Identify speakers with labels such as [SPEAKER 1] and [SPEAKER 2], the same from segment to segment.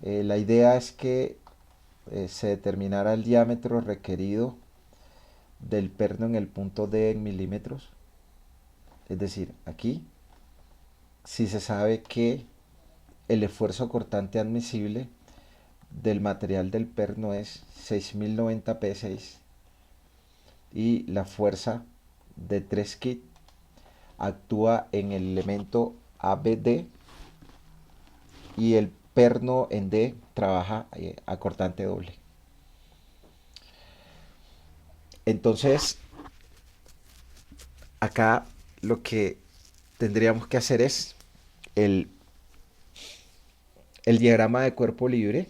[SPEAKER 1] La idea es que se determinara el diámetro requerido del perno en el punto D en milímetros. Es decir, aquí, si se sabe que el esfuerzo cortante admisible del material del perno es 6090 P6 y la fuerza de 3 kit actúa en el elemento ABD y el perno en D trabaja a cortante doble. Entonces, acá lo que tendríamos que hacer es el, el diagrama de cuerpo libre.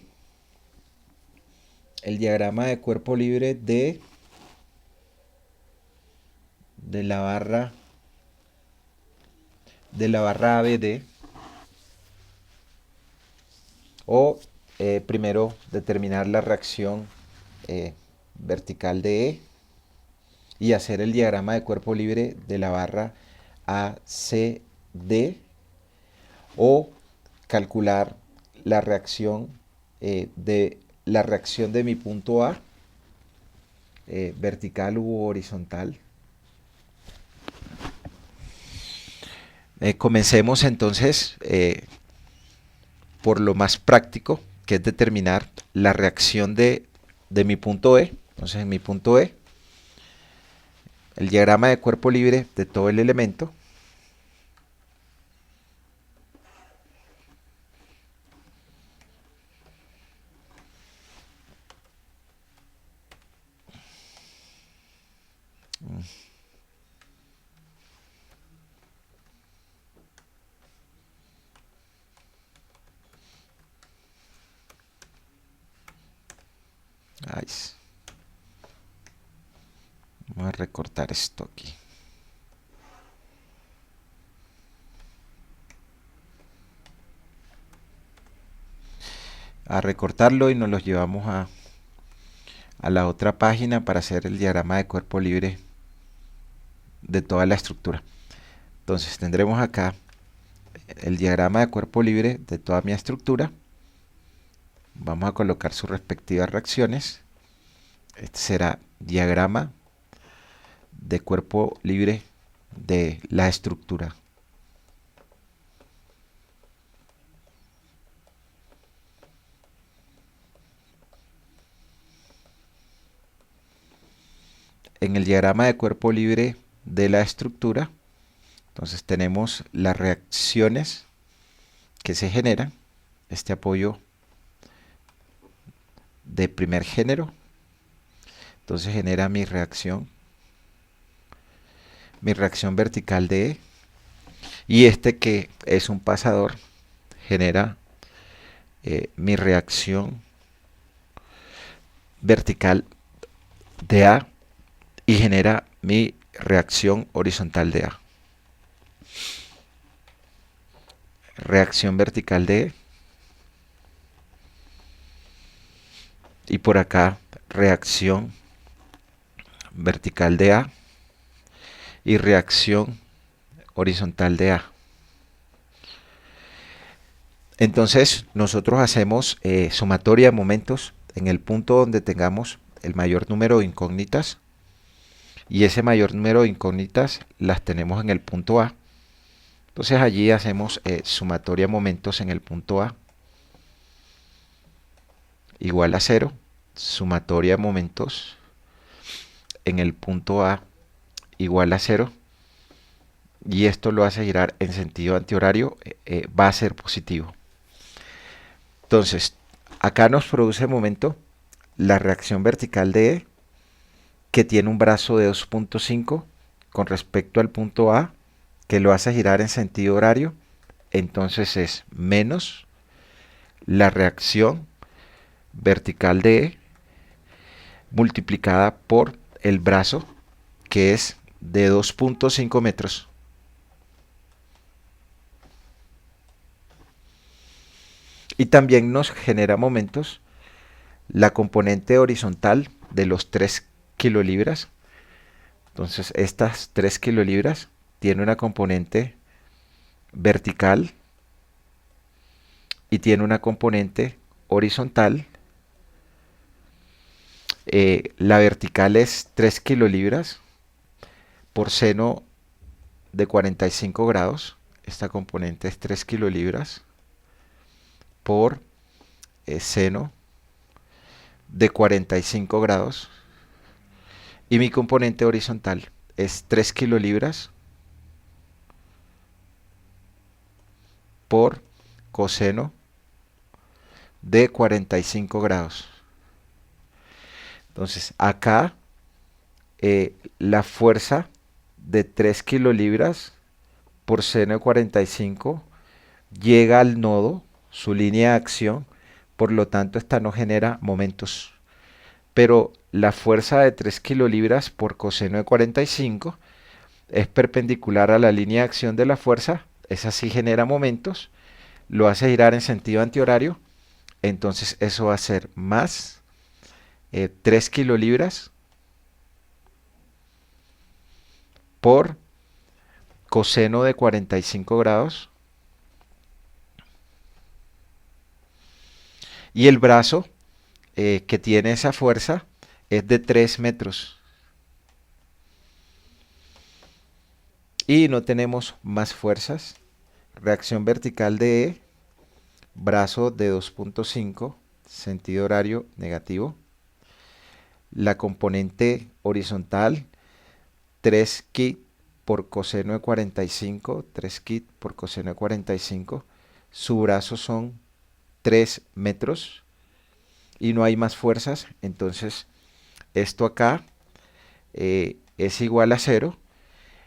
[SPEAKER 1] El diagrama de cuerpo libre de la barra ABD, o primero determinar la reacción vertical de E y hacer el diagrama de cuerpo libre de la barra ACD, o calcular la reacción de mi punto A, vertical u horizontal. Comencemos entonces por lo más práctico, que es determinar la reacción de mi punto E. Entonces, en mi punto E, el diagrama de cuerpo libre de todo el elemento. Ay, vamos a recortar esto aquí. A recortarlo y nos los llevamos a la otra página para hacer el diagrama de cuerpo libre de toda la estructura. Entonces tendremos acá el diagrama de cuerpo libre de toda mi estructura. Vamos a colocar sus respectivas reacciones. Este será diagrama de cuerpo libre de la estructura. En el diagrama de cuerpo libre de la estructura, entonces tenemos las reacciones que se generan. Este apoyo de primer género, entonces genera mi reacción vertical de E, y este, que es un pasador, genera mi reacción vertical de A y genera mi reacción horizontal de A. Reacción vertical de E, y por acá reacción vertical de A y reacción horizontal de A. Entonces nosotros hacemos sumatoria de momentos en el punto donde tengamos el mayor número de incógnitas, y ese mayor número de incógnitas las tenemos en el punto A. Entonces allí hacemos sumatoria de momentos en el punto A igual a 0, sumatoria de momentos en el punto A igual a 0, y esto lo hace girar en sentido antihorario, va a ser positivo. Entonces, acá nos produce momento la reacción vertical de E, que tiene un brazo de 2.5 con respecto al punto A, que lo hace girar en sentido horario. Entonces es menos la reacción vertical de E multiplicada por el brazo, que es de 2.5 metros. Y también nos genera momentos la componente horizontal de los 3 kilolibras. Entonces estas 3 kilolibras tiene una componente vertical y tiene una componente horizontal, la vertical es 3 kilolibras por seno de 45 grados. Esta componente es 3 kilolibras por seno de 45 grados. Y mi componente horizontal es 3 kilolibras por coseno de 45 grados. Entonces acá la fuerza de 3 kilolibras por seno de 45 llega al nodo, su línea de acción, por lo tanto esta no genera momentos. Pero la fuerza de 3 kilolibras por coseno de 45 es perpendicular a la línea de acción de la fuerza, esa sí genera momentos, lo hace girar en sentido antihorario, entonces eso va a ser más 3 kilolibras por coseno de 45 grados. Y el brazo que tiene esa fuerza es de 3 metros. Y no tenemos más fuerzas. Reacción vertical de E, brazo de 2.5, sentido horario negativo. La componente horizontal, 3 kip por coseno de 45, 3 kip por coseno de 45. Su brazo son 3 metros y no hay más fuerzas, entonces esto acá es igual a 0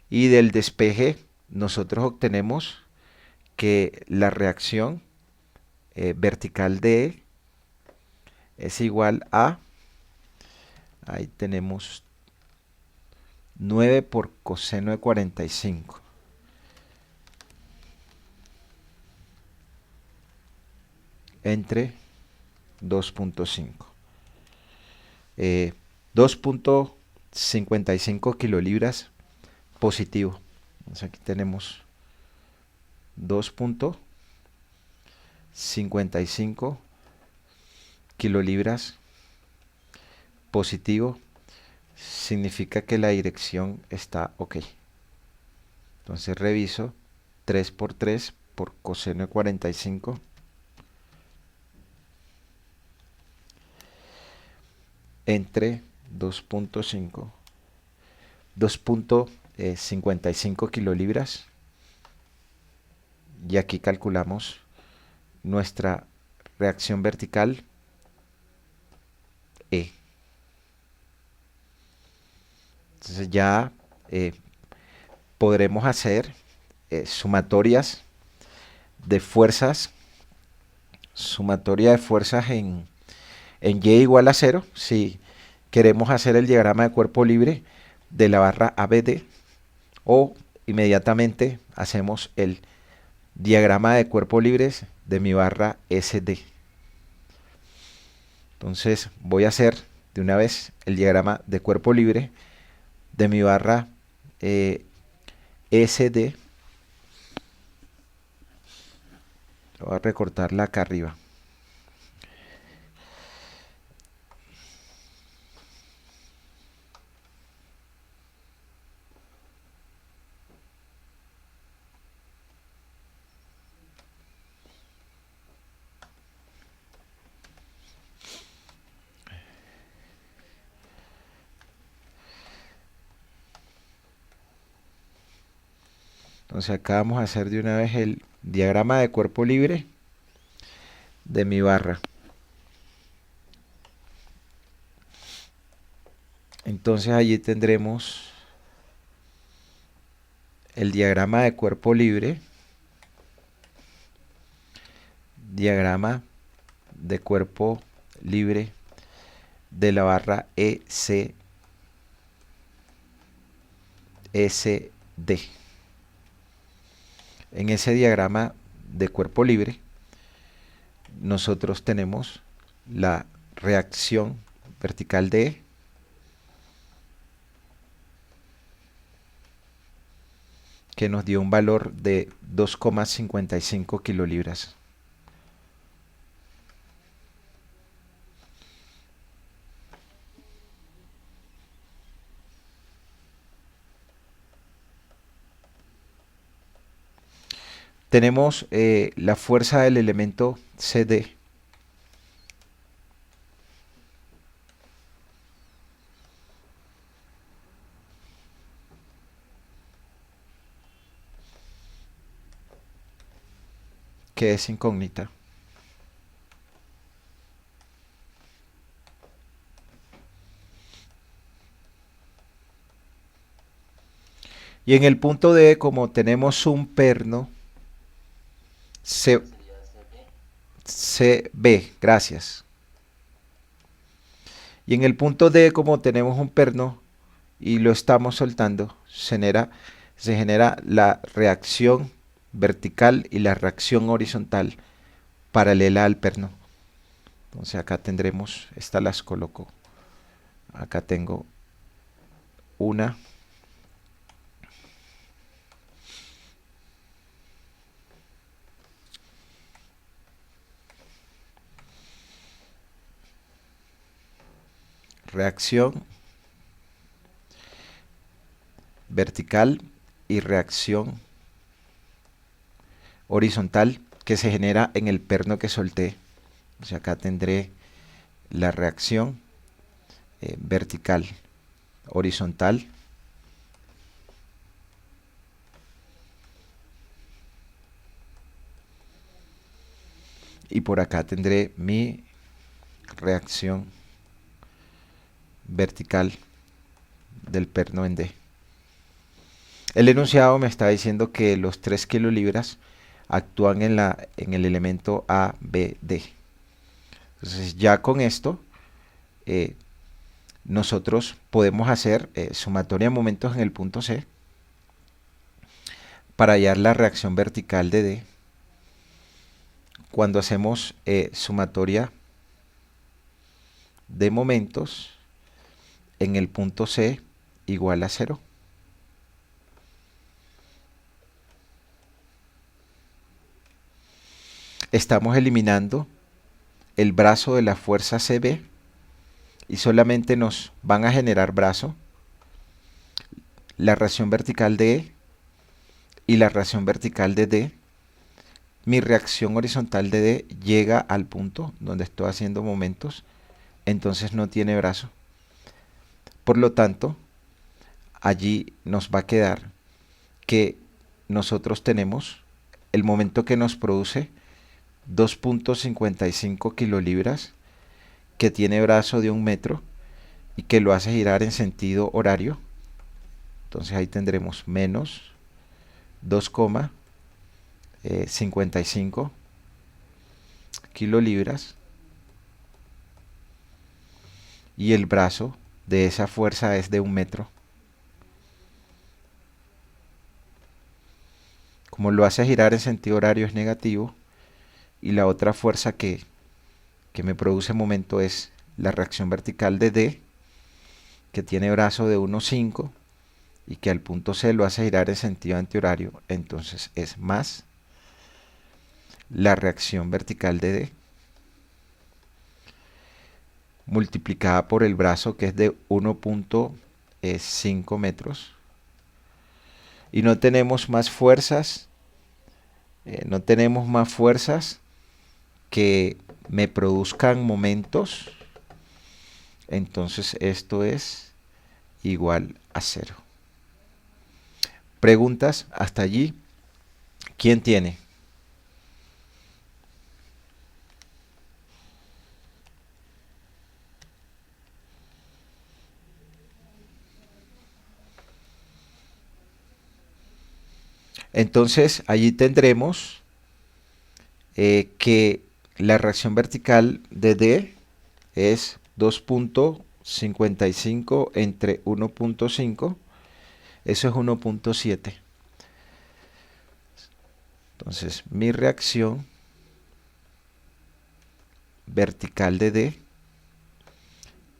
[SPEAKER 1] y del despeje nosotros obtenemos que la reacción vertical de E es igual a, ahí tenemos 9 por coseno de 45 entre 2.5. 2.55 kilolibras positivo. Entonces aquí tenemos 2.55 kilolibras positivo. Significa que la dirección está ok. Entonces reviso 3 por 3 por coseno de 45 entre 2.5, 2.55 kilolibras. Y aquí calculamos nuestra reacción vertical E. Entonces ya podremos hacer sumatorias de fuerzas, sumatoria de fuerzas en Y igual a 0, si queremos hacer el diagrama de cuerpo libre de la barra ABD, o inmediatamente hacemos el diagrama de cuerpo libres de mi barra SD. Entonces voy a hacer de una vez el diagrama de cuerpo libre de mi barra SD. Voy a recortarla acá arriba. Entonces acá vamos a hacer de una vez el diagrama de cuerpo libre de mi barra. Entonces allí tendremos el diagrama de cuerpo libre, diagrama de cuerpo libre de la barra ECSD. En ese diagrama de cuerpo libre nosotros tenemos la reacción vertical de E, que nos dio un valor de 2,55 kilolibras. tenemos la fuerza del elemento CD. Que es incógnita. Y en el punto D, como tenemos un perno CB, gracias. Y en el punto D, como tenemos un perno y lo estamos soltando, se genera la reacción vertical y la reacción horizontal paralela al perno. Entonces acá tendremos, estas las coloco. Acá tengo una. Reacción vertical y reacción horizontal que se genera en el perno que solté. O sea, acá tendré la reacción vertical, horizontal, y por acá tendré mi reacción vertical del perno en D. El enunciado me está diciendo que los 3 kilolibras actúan en el elemento ABD. Entonces ya con esto nosotros podemos hacer sumatoria de momentos en el punto C para hallar la reacción vertical de D. Cuando hacemos sumatoria de momentos en el punto C igual a 0. Estamos eliminando el brazo de la fuerza CB y solamente nos van a generar brazo la reacción vertical de E y la reacción vertical de D. Mi reacción horizontal de D llega al punto donde estoy haciendo momentos, entonces no tiene brazo. Por lo tanto, allí nos va a quedar que nosotros tenemos el momento que nos produce 2.55 kilolibras, que tiene brazo de 1 metro y que lo hace girar en sentido horario. Entonces ahí tendremos menos 2,55 kilolibras y el brazo de esa fuerza es de 1 metro. Como lo hace girar en sentido horario es negativo, y la otra fuerza que me produce momento es la reacción vertical de D, que tiene brazo de 1,5 y que al punto C lo hace girar en sentido antihorario, entonces es más la reacción vertical de D multiplicada por el brazo, que es de 1.5 metros, y no tenemos más fuerzas que me produzcan momentos, entonces esto es igual a 0. Preguntas hasta allí. ¿Quién tiene? Entonces allí tendremos que la reacción vertical de D es 2.55 entre 1.5, eso es 1.7. Entonces mi reacción vertical de D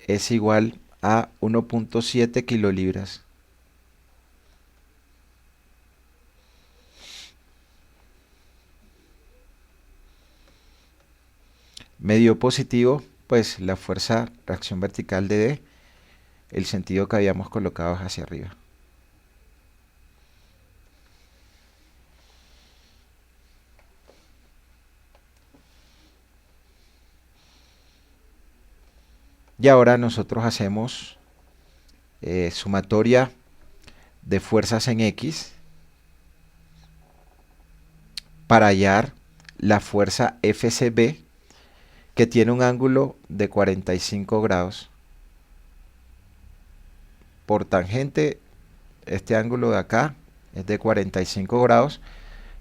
[SPEAKER 1] es igual a 1.7 kilolibras. Medio positivo, pues la fuerza reacción vertical de D, el sentido que habíamos colocado es hacia arriba. Y ahora nosotros hacemos sumatoria de fuerzas en X para hallar la fuerza FCB, que tiene un ángulo de 45 grados. Por tangente, este ángulo de acá es de 45 grados,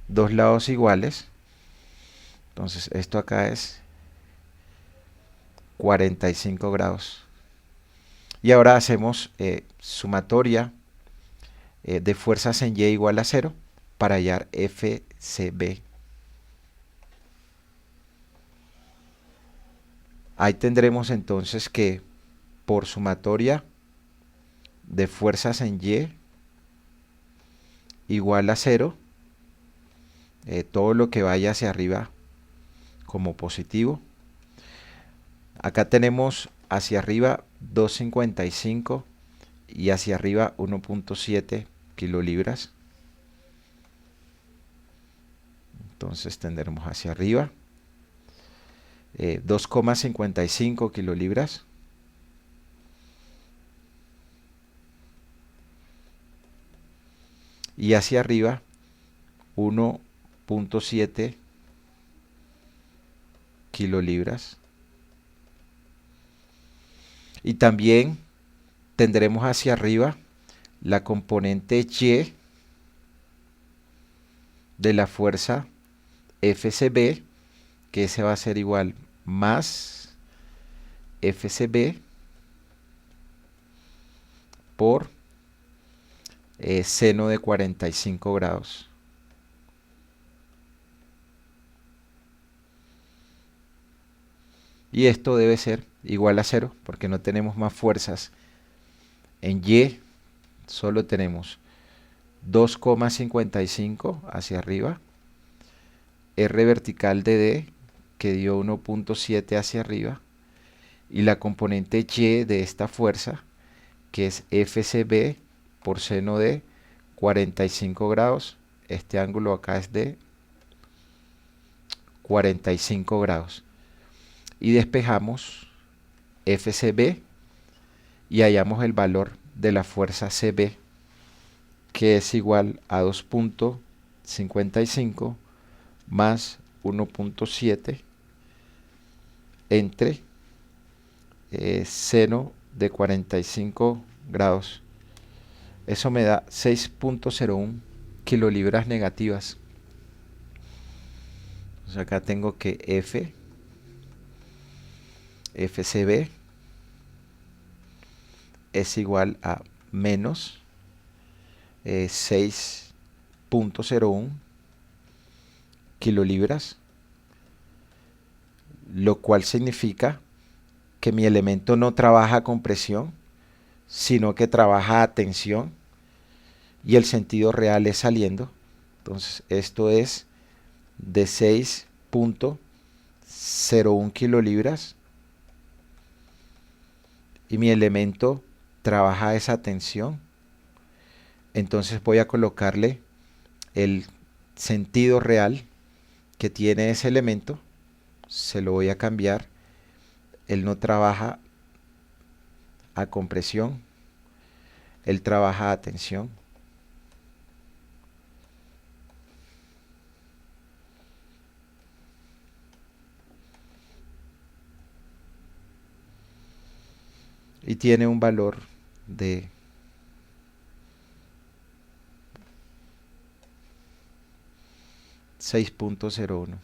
[SPEAKER 1] dos lados iguales. Entonces esto acá es 45 grados. Y ahora hacemos sumatoria de fuerzas en Y igual a 0 para hallar FCB. Ahí tendremos entonces que por sumatoria de fuerzas en Y igual a 0, todo lo que vaya hacia arriba como positivo. Acá tenemos hacia arriba 2,55 y hacia arriba 1,7 kilolibras. Entonces tendremos hacia arriba 2,55 kilolibras. Y hacia arriba 1,7 kilolibras. Y también tendremos hacia arriba la componente Y de la fuerza FCB, que ese va a ser igual más FCB por seno de 45 grados. Y esto debe ser igual a 0 porque no tenemos más fuerzas en Y, solo tenemos 2,55 hacia arriba, R vertical de D que dio 1,7 hacia arriba, y la componente Y de esta fuerza, que es FCB por seno de 45 grados. Este ángulo acá es de 45 grados. Y despejamos FCB y hallamos el valor de la fuerza CB, que es igual a 2,55 más 1,7 entre seno de 45 grados. Eso me da 6,01 kilolibras negativas. Entonces acá tengo que FCB es igual a menos 6,01 kilolibras, lo cual significa que mi elemento no trabaja con presión, sino que trabaja a tensión, y el sentido real es saliendo. Entonces esto es de 6,01 kilolibras y mi elemento trabaja a esa tensión. Entonces voy a colocarle el sentido real que tiene ese elemento, se lo voy a cambiar. Él no trabaja a compresión, él trabaja a tensión. Y tiene un valor de 6,01.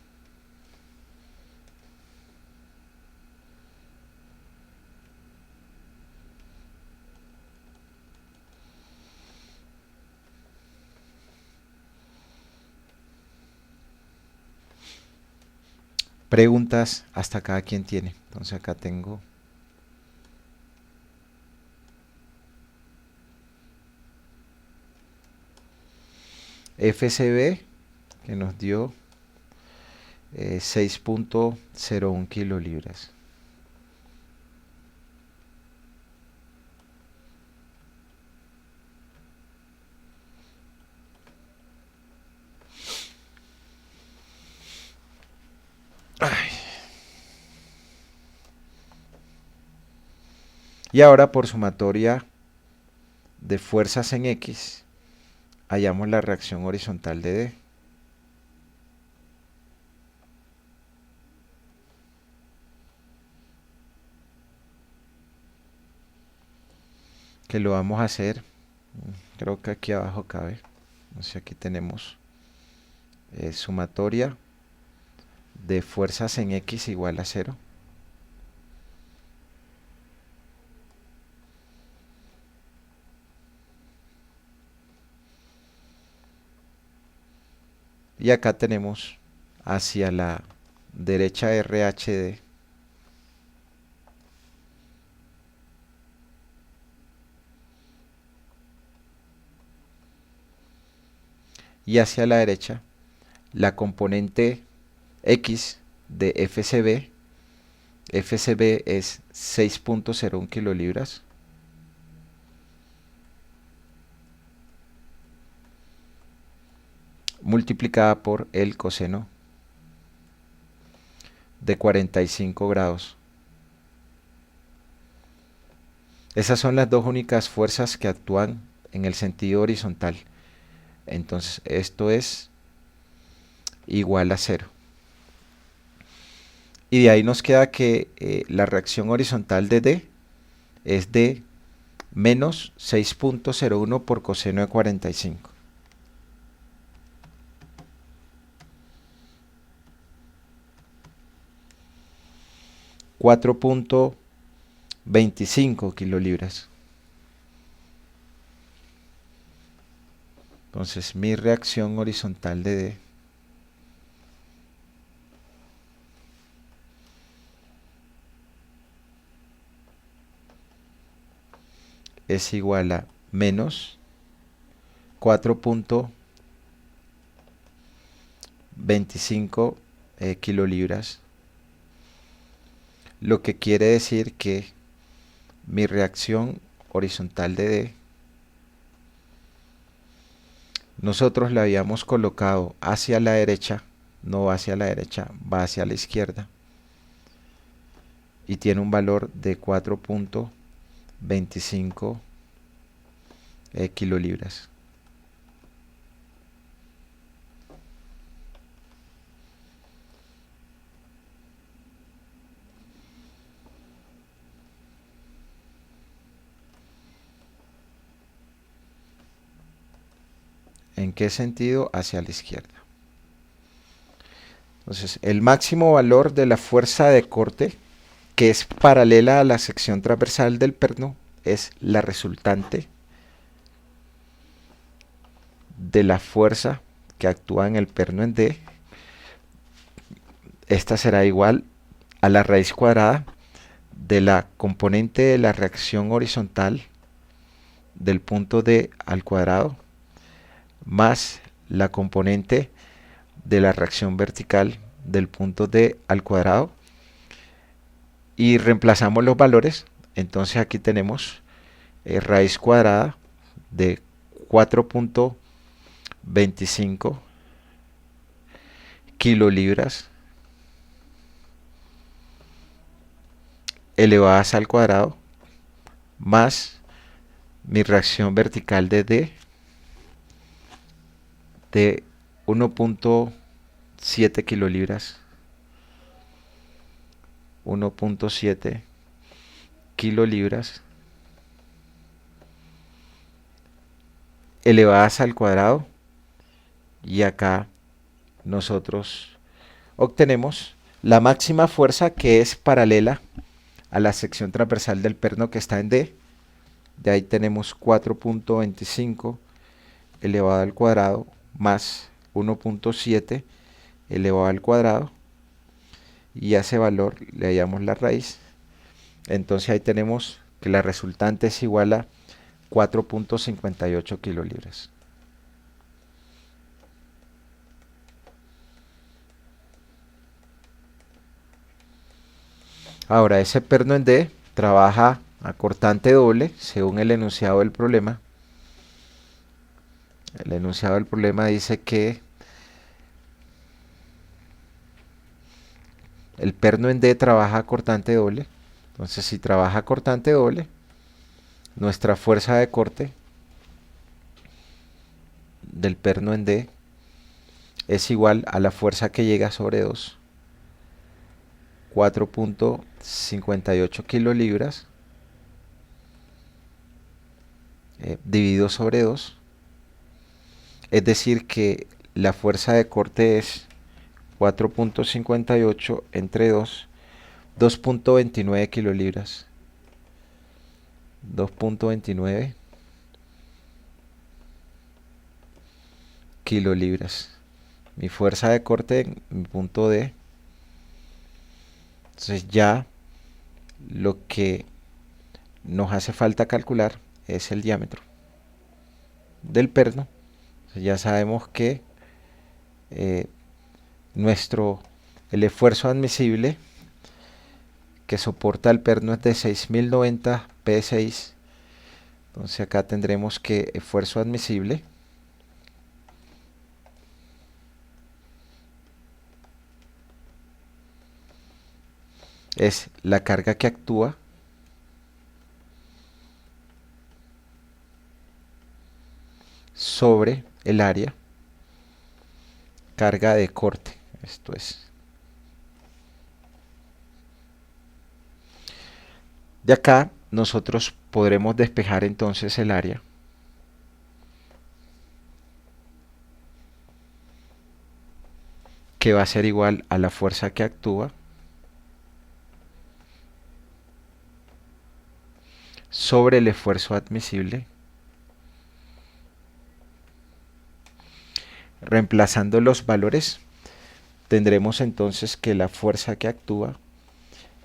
[SPEAKER 1] Preguntas hasta acá, ¿quién tiene? Entonces acá tengo FCB, que nos dio 6,01 kilolibras. Ay. Y ahora por sumatoria de fuerzas en X, hallamos la reacción horizontal de D. Que lo vamos a hacer, creo que aquí abajo cabe. Entonces aquí tenemos sumatoria de fuerzas en X igual a 0. Y acá tenemos hacia la derecha RHD y hacia la derecha la componente X de FCB. FCB es 6.01 kilolibras multiplicada por el coseno de 45 grados. Esas son las dos únicas fuerzas que actúan en el sentido horizontal. Entonces esto es igual a 0. Y de ahí nos queda que la reacción horizontal de D es de menos 6.01 por coseno de 45. 4.25 kilolibras. Entonces mi reacción horizontal de D es igual a menos 4.25 kilolibras, lo que quiere decir que mi reacción horizontal de D nosotros la habíamos colocado hacia la derecha, no va hacia la derecha, va hacia la izquierda y tiene un valor de 4.25 kilolibras. ¿En qué sentido? Hacia la izquierda. Entonces, el máximo valor de la fuerza de corte, que es paralela a la sección transversal del perno, es la resultante de la fuerza que actúa en el perno en D. Esta será igual a la raíz cuadrada de la componente de la reacción horizontal del punto D al cuadrado más la componente de la reacción vertical del punto D al cuadrado y reemplazamos los valores. Entonces aquí tenemos raíz cuadrada de 4.25 kilolibras elevadas al cuadrado más mi reacción vertical de D de 1.7 kilolibras, 1.7 kilolibras elevadas al cuadrado, y acá nosotros obtenemos la máxima fuerza, que es paralela a la sección transversal del perno que está en D. De ahí tenemos 4.25 elevado al cuadrado más 1.7 elevado al cuadrado, y a ese valor le hallamos la raíz. Entonces ahí tenemos que la resultante es igual a 4.58 kilolibras. Ahora, ese perno en D trabaja a cortante doble según el enunciado del problema. El enunciado del problema dice que el perno en D trabaja a cortante doble. Entonces, si trabaja a cortante doble, nuestra fuerza de corte del perno en D es igual a la fuerza que llega sobre 2, 4.58 kilolibras dividido sobre 2. Es decir que la fuerza de corte es 4.58 entre 2, 2.29 kilolibras. 2.29 kilolibras. Mi fuerza de corte en mi punto D. Entonces ya lo que nos hace falta calcular es el diámetro del perno. Entonces ya sabemos que el esfuerzo admisible que soporta el perno es de 6090 P6. Entonces acá tendremos que esfuerzo admisible es la carga que actúa sobre el área, carga de corte. Esto es. De acá nosotros podremos despejar entonces el área que va a ser igual a la fuerza que actúa sobre el esfuerzo admisible, reemplazando los valores tendremos entonces que la fuerza que actúa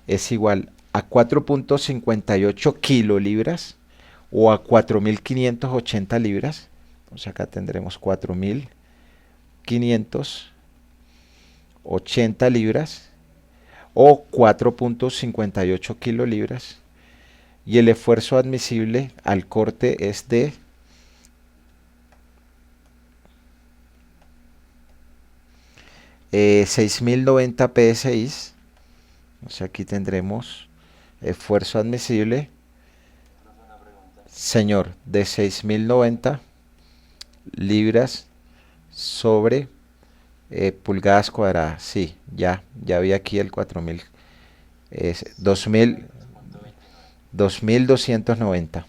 [SPEAKER 1] es igual a 4.58 kilolibras o a 4.580 libras. Entonces acá tendremos 4.580 libras o 4.58 kilolibras. Y el esfuerzo admisible al corte es de 6090 PSI. O sea, aquí tendremos esfuerzo admisible, señor, de 6090 libras sobre pulgadas cuadradas. Sí, ya vi aquí el 4000. Es 2290.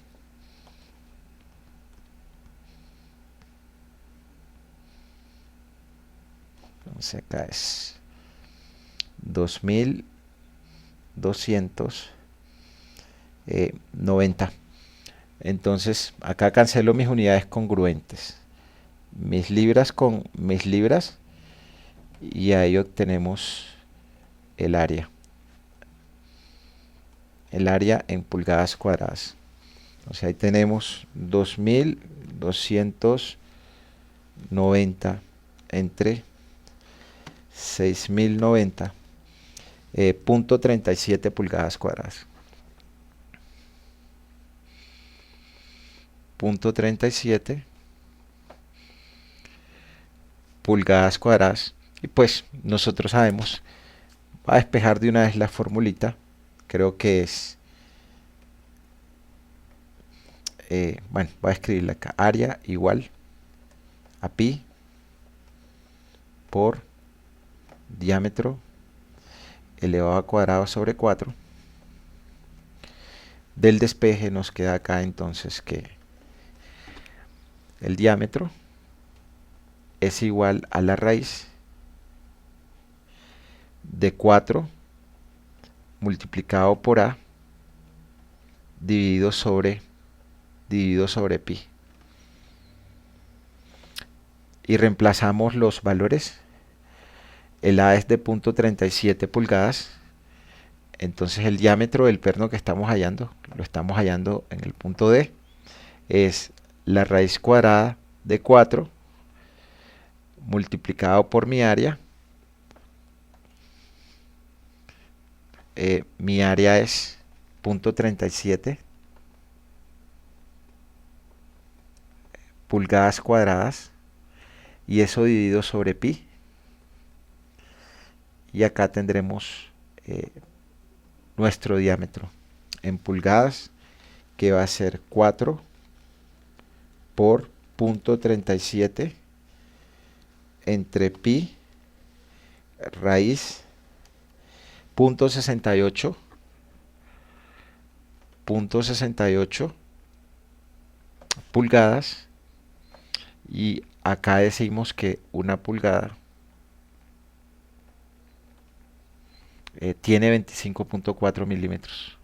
[SPEAKER 1] Entonces acá es 2290. Entonces acá cancelo mis unidades congruentes, mis libras con mis libras, y ahí obtenemos el área en pulgadas cuadradas. O sea, ahí tenemos 2290 entre 6090, punto 37 pulgadas cuadradas. Punto 37 pulgadas cuadradas. Y pues nosotros sabemos, va a despejar de una vez la formulita. Creo que es, bueno, voy a escribirla acá. Área igual a pi por diámetro elevado al cuadrado sobre 4. Del despeje nos queda acá entonces que el diámetro es igual a la raíz de 4 multiplicado por a dividido sobre pi. Y reemplazamos los valores. El a es de 0.37 pulgadas. Entonces el diámetro del perno que estamos hallando, lo estamos hallando en el punto D, es la raíz cuadrada de 4 multiplicado por mi área. Mi área es 0.37 pulgadas cuadradas, y eso dividido sobre pi. Y acá tendremos nuestro diámetro en pulgadas que va a ser 4 por punto 37 entre pi raíz punto 68 pulgadas, y acá decimos que una pulgada tiene 25.4 milímetros.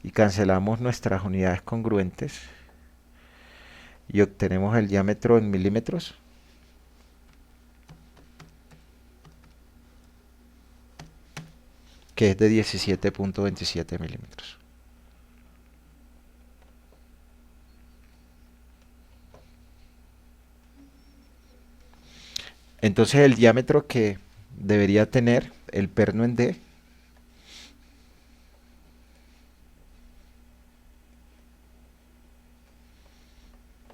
[SPEAKER 1] Y cancelamos nuestras unidades congruentes y obtenemos el diámetro en milímetros, que es de 17.27 milímetros. Entonces el diámetro que debería tener el perno en D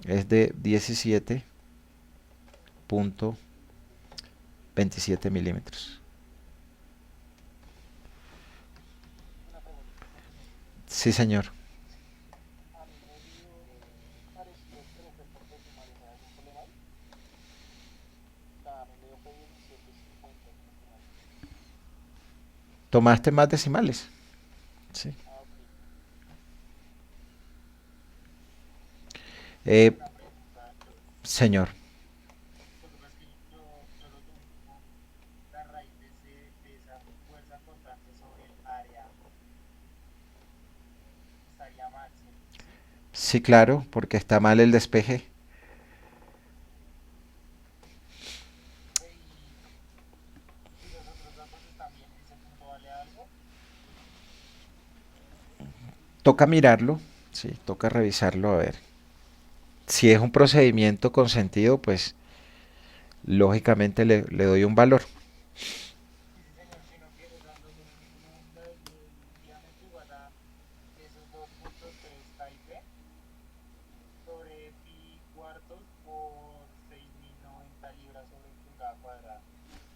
[SPEAKER 1] es de 17.27 milímetros. Sí, señor. ¿Tomaste más decimales? Sí. Eh, señor. Sí, claro, porque está mal el despeje. Toca mirarlo, sí, toca revisarlo a ver. Si es un procedimiento consentido, pues lógicamente le doy un valor.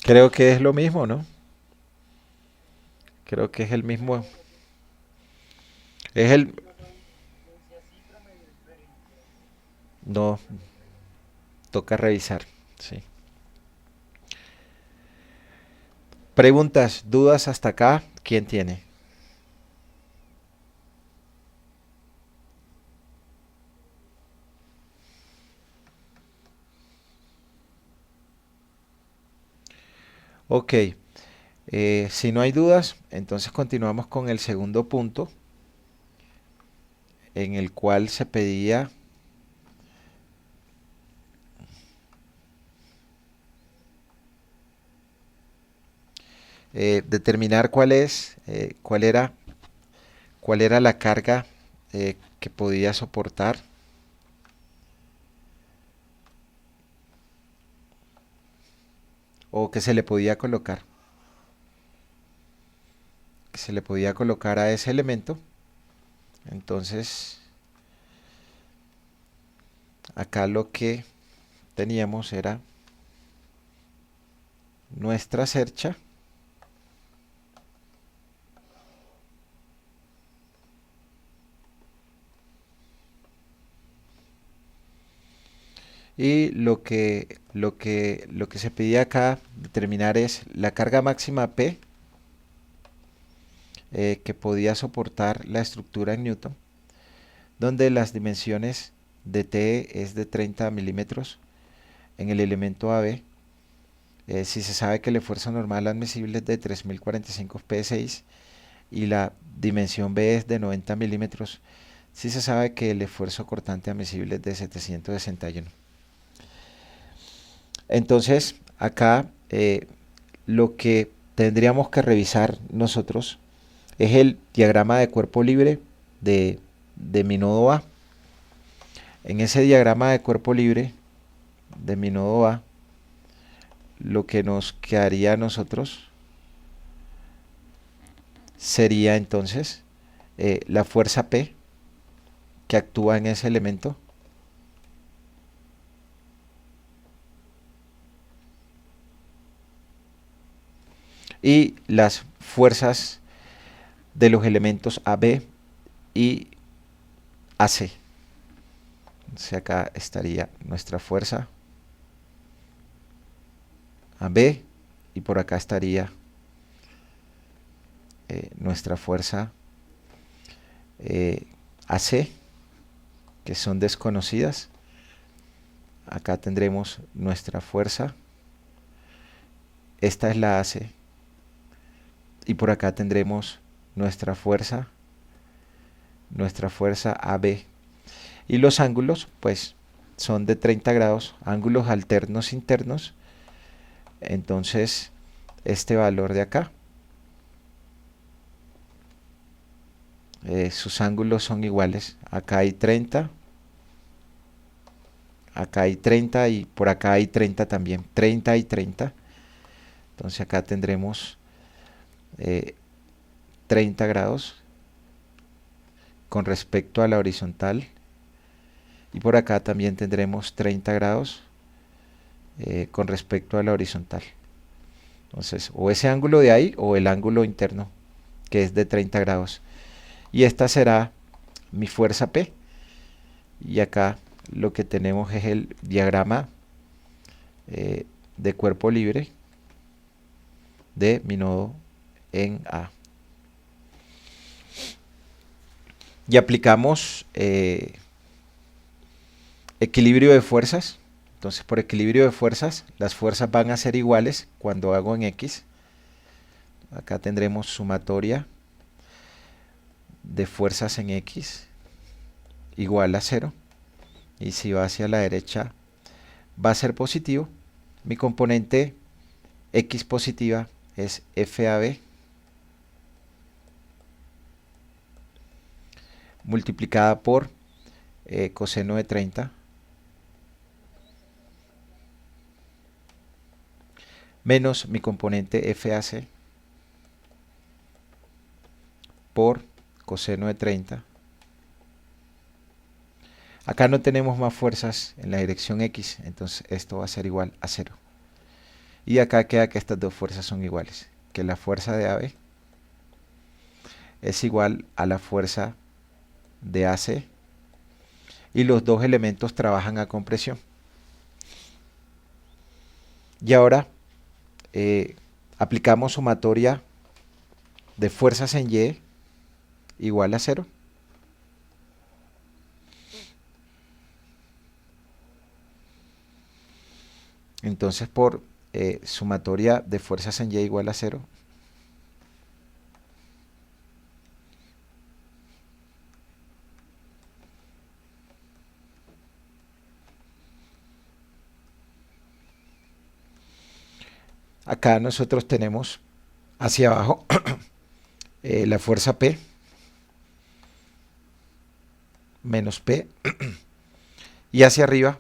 [SPEAKER 1] Creo que es lo mismo, ¿no? Creo que es el mismo. Es el... No, toca revisar, sí. Preguntas, dudas hasta acá. ¿Quién tiene? Ok, si no hay dudas, entonces continuamos con el segundo punto, en el cual se pedía determinar cuál era la carga que podía soportar o que se le podía colocar a ese elemento. Entonces, acá lo que teníamos era nuestra cercha y lo que se pedía acá determinar es la carga máxima P que podía soportar la estructura en Newton, donde las dimensiones de T es de 30 milímetros en el elemento AB. Si se sabe que el esfuerzo normal admisible es de 3045 psi y la dimensión B es de 90 milímetros, si se sabe que el esfuerzo cortante admisible es de 761. Entonces, acá lo que tendríamos que revisar nosotros es el diagrama de cuerpo libre de mi nodo A. En ese diagrama de cuerpo libre de mi nodo A, lo que nos quedaría a nosotros sería entonces la fuerza P que actúa en ese elemento y las fuerzas de los elementos AB y AC. Entonces acá estaría nuestra fuerza AB y por acá estaría nuestra fuerza AC, que son desconocidas. Acá tendremos nuestra fuerza, esta es la AC, y por acá tendremos nuestra fuerza AB. Y los ángulos, pues, son de 30 grados, ángulos alternos internos. Entonces, este valor de acá, sus ángulos son iguales. Acá hay 30, acá hay 30 y por acá hay 30 también. 30 y 30. Entonces acá tendremos 30 grados con respecto a la horizontal. Y por acá también tendremos 30 grados con respecto a la horizontal. Entonces, o ese ángulo de ahí o el ángulo interno, que es de 30 grados. Y esta será mi fuerza P. Y acá lo que tenemos es el diagrama de cuerpo libre de mi nodo en A. Y aplicamos equilibrio de fuerzas. Entonces, por equilibrio de fuerzas, las fuerzas van a ser iguales cuando hago en X. Acá tendremos sumatoria de fuerzas en X igual a 0. Y si va hacia la derecha, va a ser positivo. Mi componente X positiva es FAB multiplicada por coseno de 30 menos mi componente FAC por coseno de 30. Acá no tenemos más fuerzas en la dirección X, entonces esto va a ser igual a 0. Y acá queda que estas dos fuerzas son iguales, que la fuerza de AB es igual a la fuerza de AC y los dos elementos trabajan a compresión. Y ahora aplicamos sumatoria de fuerzas en Y igual a 0. Entonces por sumatoria de fuerzas en Y igual a 0, acá nosotros tenemos hacia abajo la fuerza P menos P y hacia arriba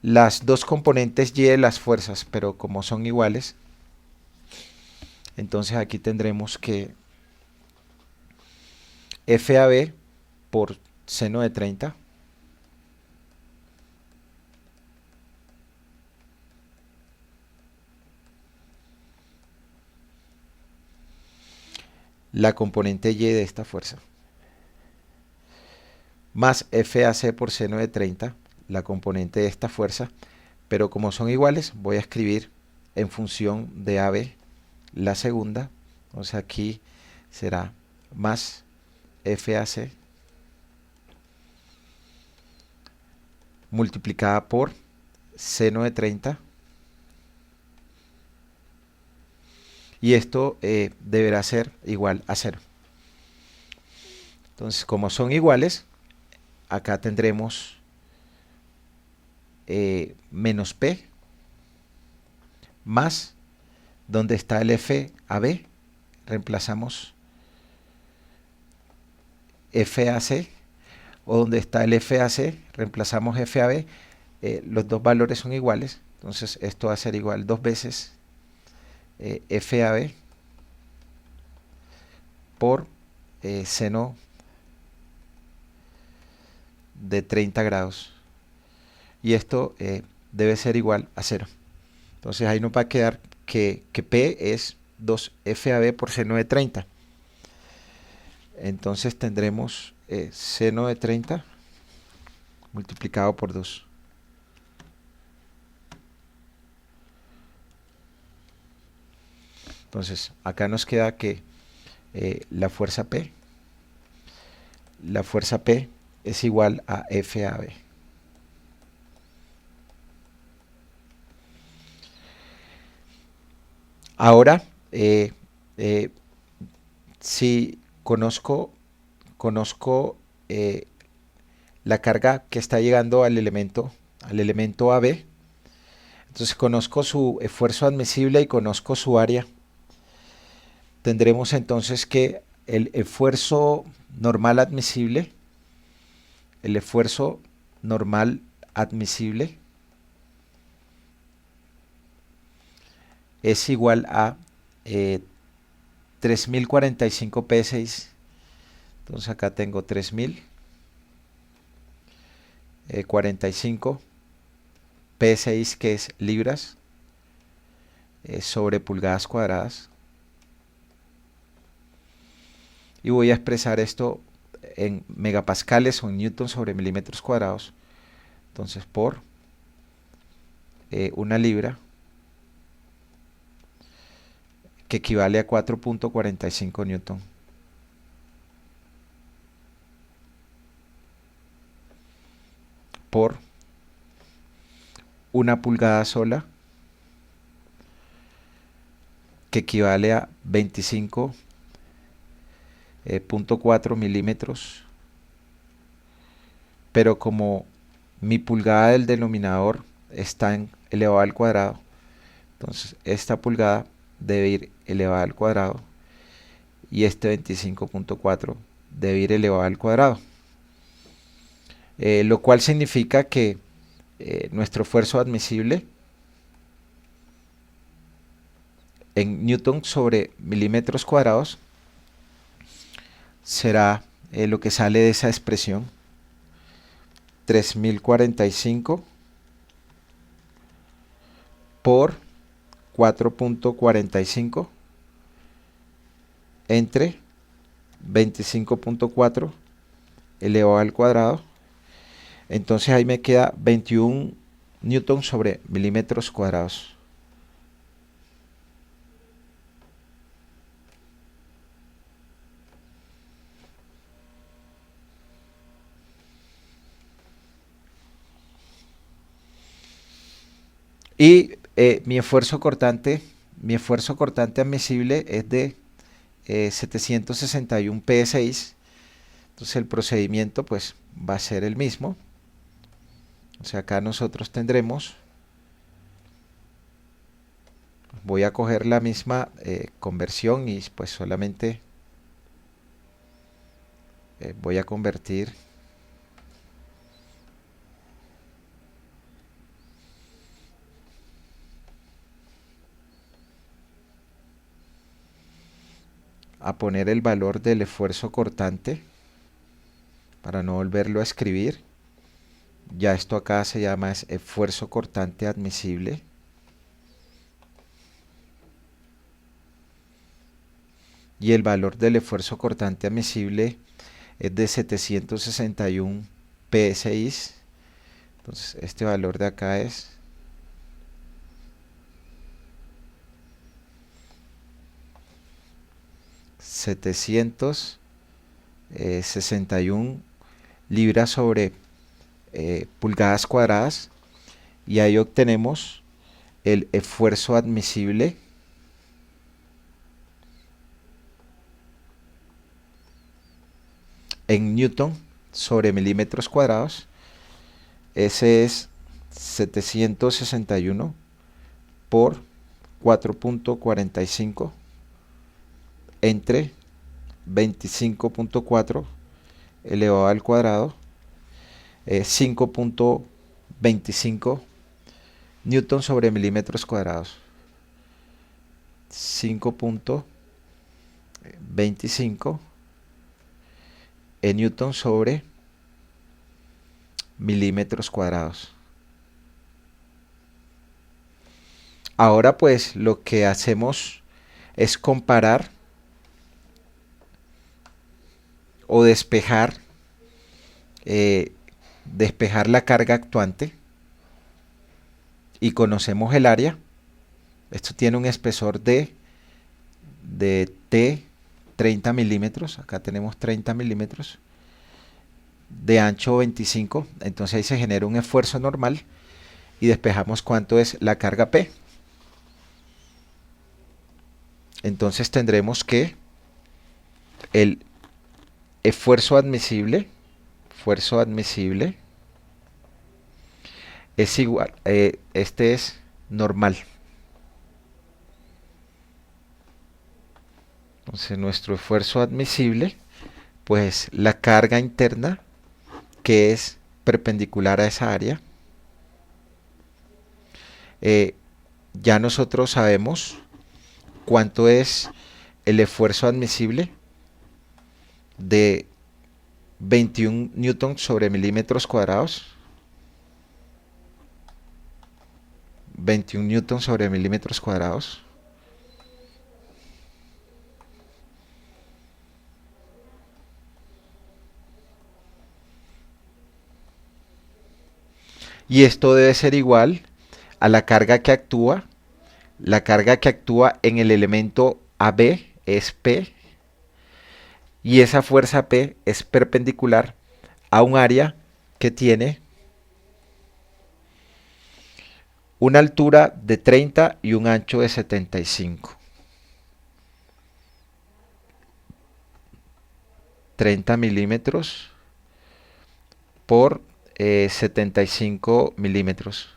[SPEAKER 1] las dos componentes Y de las fuerzas, pero como son iguales, entonces aquí tendremos que FAB por seno de 30 la componente Y de esta fuerza más FAC por seno de 30 la componente de esta fuerza, pero como son iguales voy a escribir en función de AB la segunda. Entonces aquí será más FAC multiplicada por seno de 30 y esto deberá ser igual a 0. Entonces, como son iguales, acá tendremos menos P más donde está el FAB, reemplazamos FAC, o donde está el FAC, reemplazamos FAB. Los dos valores son iguales, entonces esto va a ser igual 2 veces FAB por seno de 30 grados. Y esto debe ser igual a 0. Entonces ahí nos va a quedar que P es 2 FAB por seno de 30. Entonces tendremos seno de 30 multiplicado por 2. Entonces acá nos queda que la fuerza P es igual a FAB. Ahora, si conozco la carga que está llegando al elemento AB, entonces conozco su esfuerzo admisible y conozco su área. Tendremos entonces que el esfuerzo normal admisible, es igual a 3045 PSI. Entonces acá tengo 3045 PSI, que es libras sobre pulgadas cuadradas. Y voy a expresar esto en megapascales o en newtons sobre milímetros cuadrados. Entonces por una libra, que equivale a 4.45 newton. Por una pulgada sola, que equivale a 25.4 milímetros, pero como mi pulgada del denominador está en elevado al cuadrado, entonces esta pulgada debe ir elevada al cuadrado y este 25.4 debe ir elevado al cuadrado, lo cual significa que nuestro esfuerzo admisible en newton sobre milímetros cuadrados será lo que sale de esa expresión: 3045 por 4.45 entre 25.4 elevado al cuadrado. Entonces ahí me queda 21 newton sobre milímetros cuadrados. Y mi esfuerzo cortante admisible es de 761 PSI. Entonces el procedimiento pues va a ser el mismo. O sea, acá nosotros tendremos, voy a coger la misma conversión y pues solamente voy a convertir a poner el valor del esfuerzo cortante para no volverlo a escribir. Ya esto acá se llama esfuerzo cortante admisible. Y el valor del esfuerzo cortante admisible es de 761 PSI. Entonces este valor de acá es 761 libras sobre pulgadas cuadradas, y ahí obtenemos el esfuerzo admisible en newton sobre milímetros cuadrados. Ese es 761 por 4.45 entre 25.4 elevado al cuadrado, 5.25 newton sobre milímetros cuadrados. 5.25 newton sobre milímetros cuadrados. Ahora pues lo que hacemos es comparar o despejar la carga actuante y conocemos el área. Esto tiene un espesor de T 30 milímetros, acá tenemos 30 milímetros, de ancho 25, entonces ahí se genera un esfuerzo normal y despejamos cuánto es la carga P. Entonces tendremos que el esfuerzo admisible es igual, este es normal. Entonces nuestro esfuerzo admisible, pues la carga interna que es perpendicular a esa área. Ya nosotros sabemos cuánto es el esfuerzo admisible de 21 newtons sobre milímetros cuadrados. 21 newtons sobre milímetros cuadrados. Y esto debe ser igual a la carga que actúa. La carga que actúa en el elemento AB es P. Y esa fuerza P es perpendicular a un área que tiene una altura de 30 y un ancho de 75. 30 milímetros por 75 milímetros.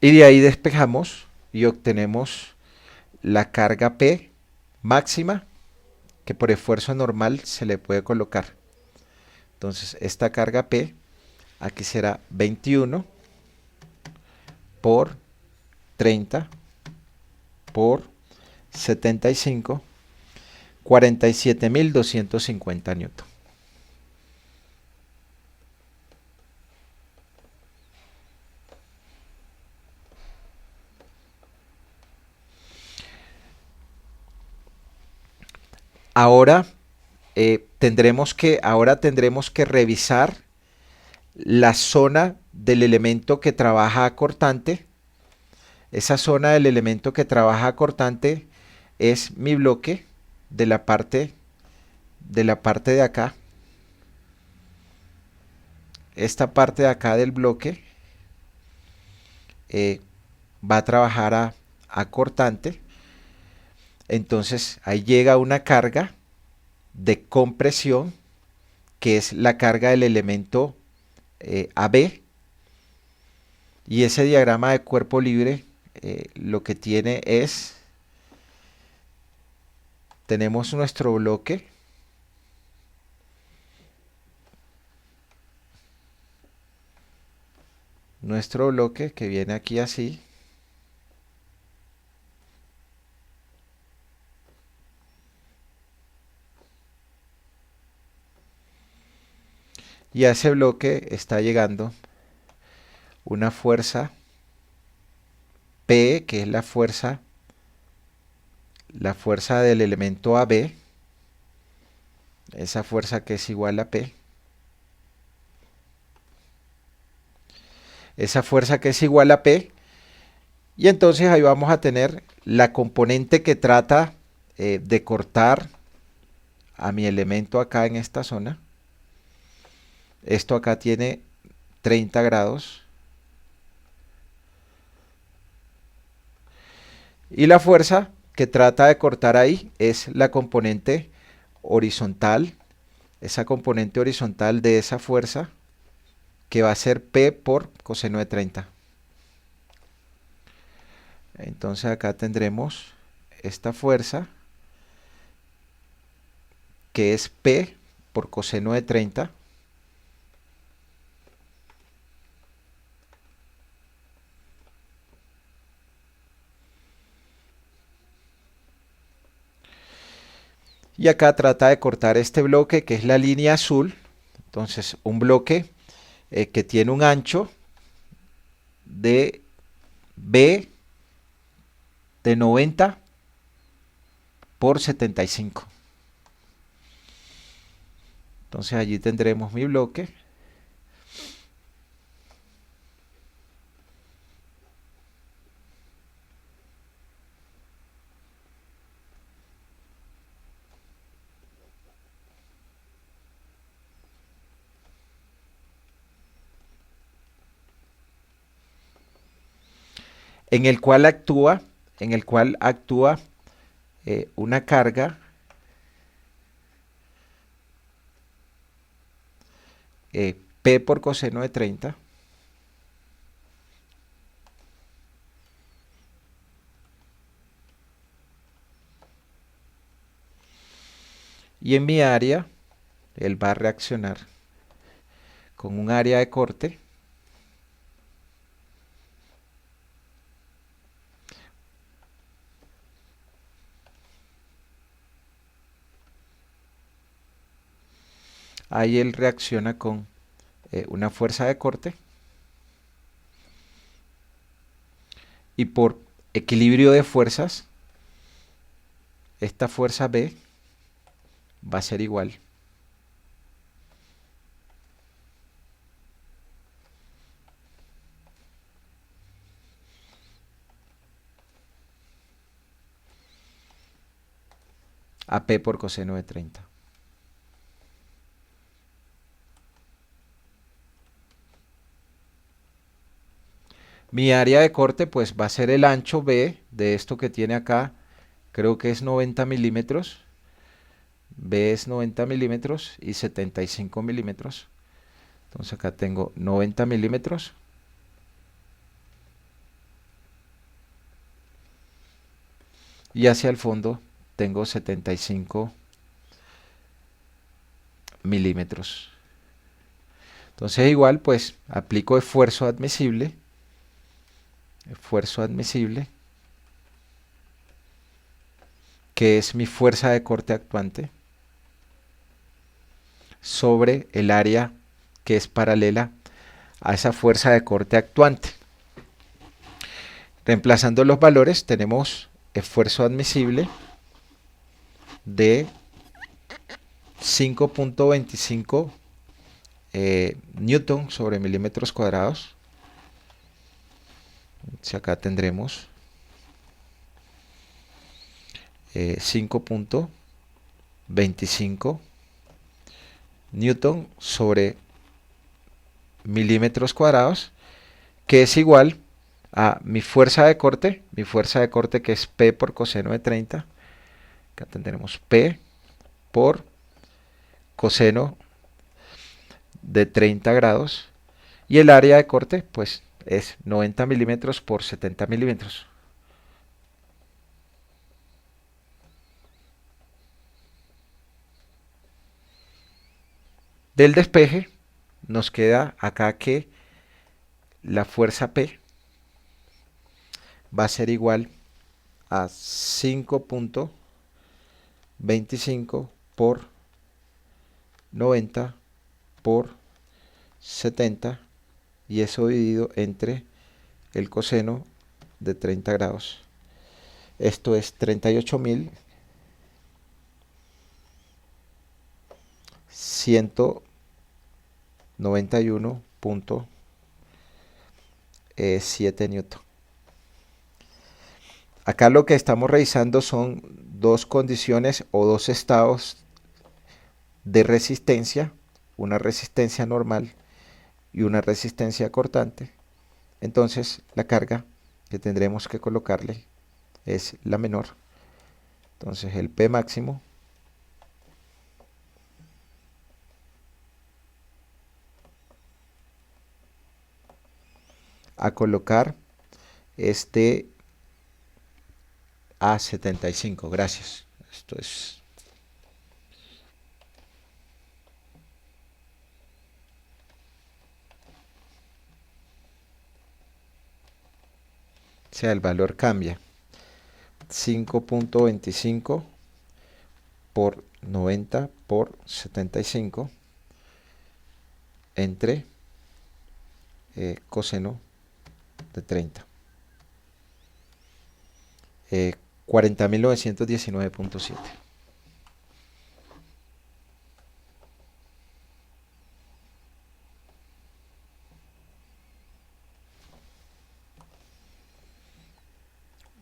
[SPEAKER 1] Y de ahí despejamos y obtenemos la carga P máxima que por esfuerzo normal se le puede colocar. Entonces esta carga P aquí será 21 por 30 por 75, 47.250 newton. Ahora tendremos que revisar la zona del elemento que trabaja cortante. Esa zona del elemento que trabaja cortante es mi bloque de la parte de acá. Esta parte de acá del bloque va a trabajar a cortante. Entonces ahí llega una carga de compresión que es la carga del elemento AB, y ese diagrama de cuerpo libre lo que tiene es, tenemos nuestro bloque, que viene aquí así. Y a ese bloque está llegando una fuerza P, que es la fuerza del elemento AB, esa fuerza que es igual a P. Esa fuerza que es igual a P. Y entonces ahí vamos a tener la componente que trata de cortar a mi elemento acá en esta zona. Esto acá tiene 30 grados. Y la fuerza que trata de cortar ahí es la componente horizontal. Esa componente horizontal de esa fuerza, que va a ser P por coseno de 30. Entonces acá tendremos esta fuerza, que es P por coseno de 30. Y acá trata de cortar este bloque, que es la línea azul. Entonces un bloque que tiene un ancho de B de 90 por 75. Entonces allí tendremos mi bloque. En el cual actúa, una carga P por coseno de 30. Y en mi área, él va a reaccionar con un área de corte ahí él reacciona con una fuerza de corte y por equilibrio de fuerzas, esta fuerza B va a ser igual a P por coseno de 30. Mi área de corte pues va a ser el ancho B de esto que tiene acá, creo que es 90 milímetros. B es 90 milímetros y 75 milímetros. Entonces acá tengo 90 milímetros. Y hacia el fondo tengo 75 milímetros. Entonces igual pues aplico esfuerzo admisible, que es mi fuerza de corte actuante, sobre el área que es paralela a esa fuerza de corte actuante. Reemplazando los valores tenemos esfuerzo admisible de 5.25 newton sobre milímetros cuadrados. Si acá tendremos 5.25 newton sobre milímetros cuadrados, que es igual a mi fuerza de corte, que es P por coseno de 30. Acá tendremos P por coseno de 30 grados. Y el área de corte, pues, es 90 milímetros por 70 milímetros. Del despeje, nos queda acá que la fuerza P va a ser igual a 5.25 por 90 por 70, y eso dividido entre el coseno de 30 grados. Esto es 38.191.7 newton. Acá lo que estamos revisando son dos condiciones o dos estados de resistencia, una resistencia normal y una resistencia cortante. Entonces la carga que tendremos que colocarle es la menor. Entonces el P máximo a colocar este a 75. Gracias. Esto es o sea, el valor cambia. 5.25 por 90 por 75 entre coseno de 30. 40.919.7.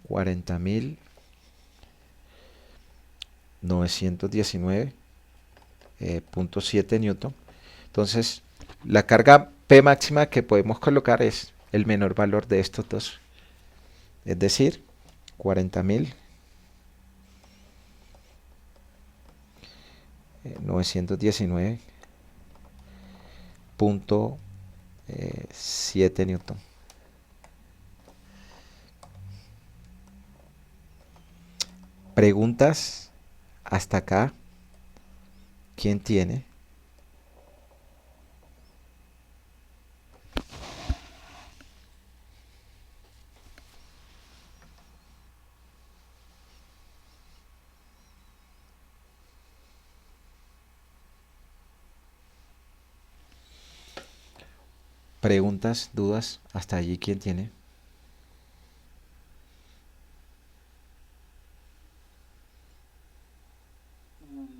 [SPEAKER 1] $40.919.7 Newton. Entonces, la carga P máxima que podemos colocar es el menor valor de estos dos. Es decir, 40.919.7 Newton. Preguntas hasta acá. ¿Quién tiene? Preguntas, dudas, hasta allí, ¿quién tiene?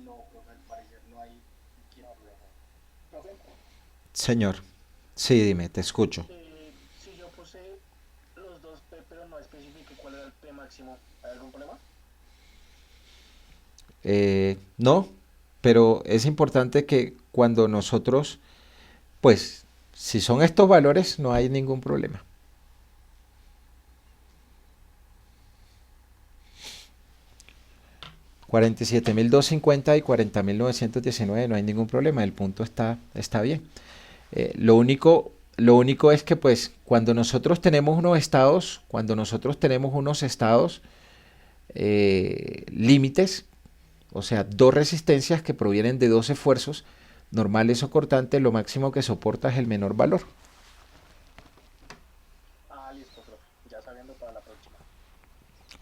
[SPEAKER 2] No, profe, al parecer no hay inquietud. Profe,
[SPEAKER 1] Señor. Sí, dime, te escucho.
[SPEAKER 2] si yo puse los dos P pero no especifique cuál era el P máximo, ¿hay algún problema?
[SPEAKER 1] No, pero es importante que cuando nosotros, pues, si son estos valores, no hay ningún problema. 47.250 y 40.919 no hay ningún problema, el punto está bien. Lo único es que pues cuando nosotros tenemos unos estados límites, o sea, dos resistencias que provienen de dos esfuerzos, normales o cortantes, lo máximo que soporta es el menor valor.
[SPEAKER 2] Ah, listo, profe, ya sabiendo para la próxima.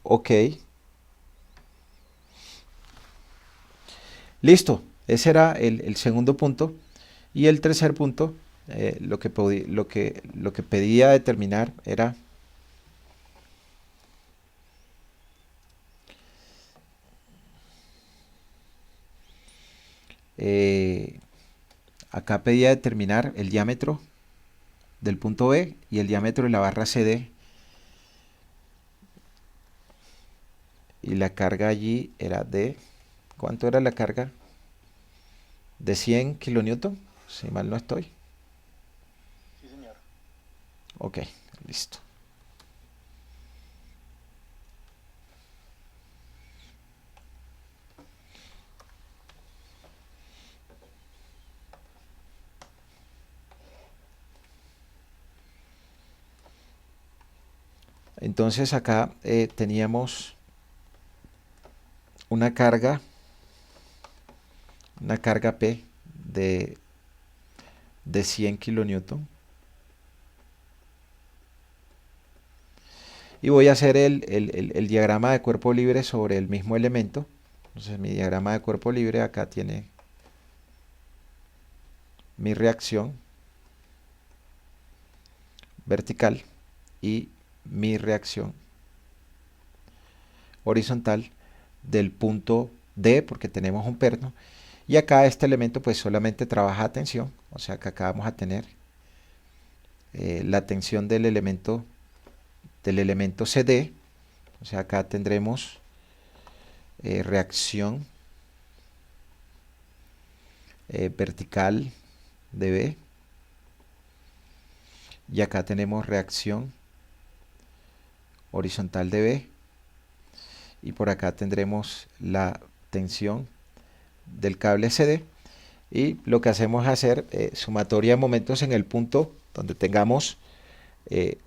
[SPEAKER 1] Ok, listo. Ese era el segundo punto. Y el tercer punto, lo que pedía determinar era, eh, acá pedía determinar el diámetro del punto B y el diámetro de la barra CD. Y la carga allí era de, ¿cuánto era la carga? De 100 kilonewton, si mal no estoy.
[SPEAKER 2] Sí, señor.
[SPEAKER 1] Ok, listo. Entonces acá teníamos una carga, una carga P de, de 100 kilonewton. Y voy a hacer el diagrama de cuerpo libre sobre el mismo elemento. Entonces mi diagrama de cuerpo libre acá tiene mi reacción vertical y mi reacción horizontal del punto D, porque tenemos un perno. Y acá este elemento pues solamente trabaja a tensión, o sea que acá vamos a tener la tensión del elemento CD, o sea acá tendremos reacción vertical de B, y acá tenemos reacción horizontal de B, y por acá tendremos la tensión del cable CD. Y lo que hacemos es hacer sumatoria de momentos en el punto donde tengamos eh,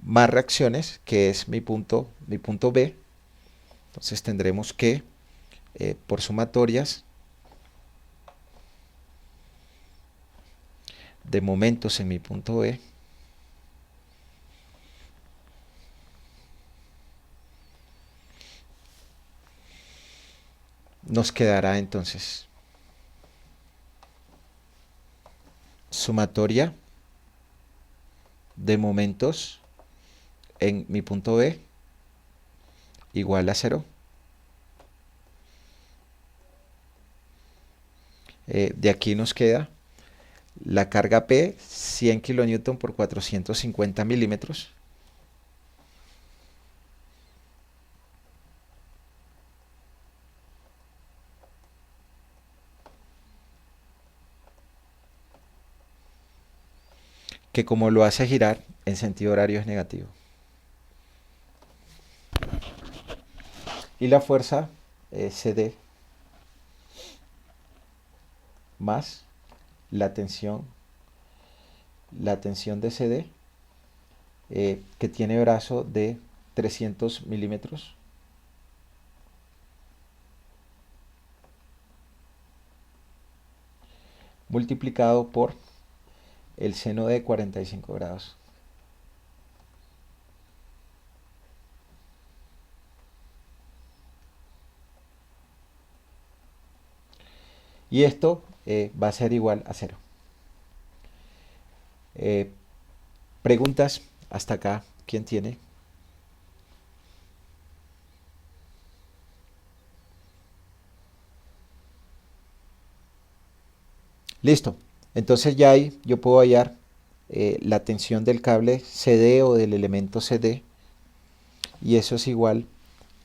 [SPEAKER 1] más reacciones, que es mi punto B. Entonces tendremos que, por sumatorias de momentos en mi punto B, nos quedará entonces sumatoria de momentos en mi punto B igual a 0. De aquí nos queda la carga P, 100 kN por 450 milímetros. Que como lo hace girar en sentido horario es negativo. Y la fuerza CD más la tensión de CD, que tiene brazo de 300 milímetros, multiplicado por el seno de 45 grados. Y esto va a ser igual a 0. Preguntas hasta acá, ¿quién tiene? Listo. Entonces ya ahí yo puedo hallar la tensión del cable CD o del elemento CD, y eso es igual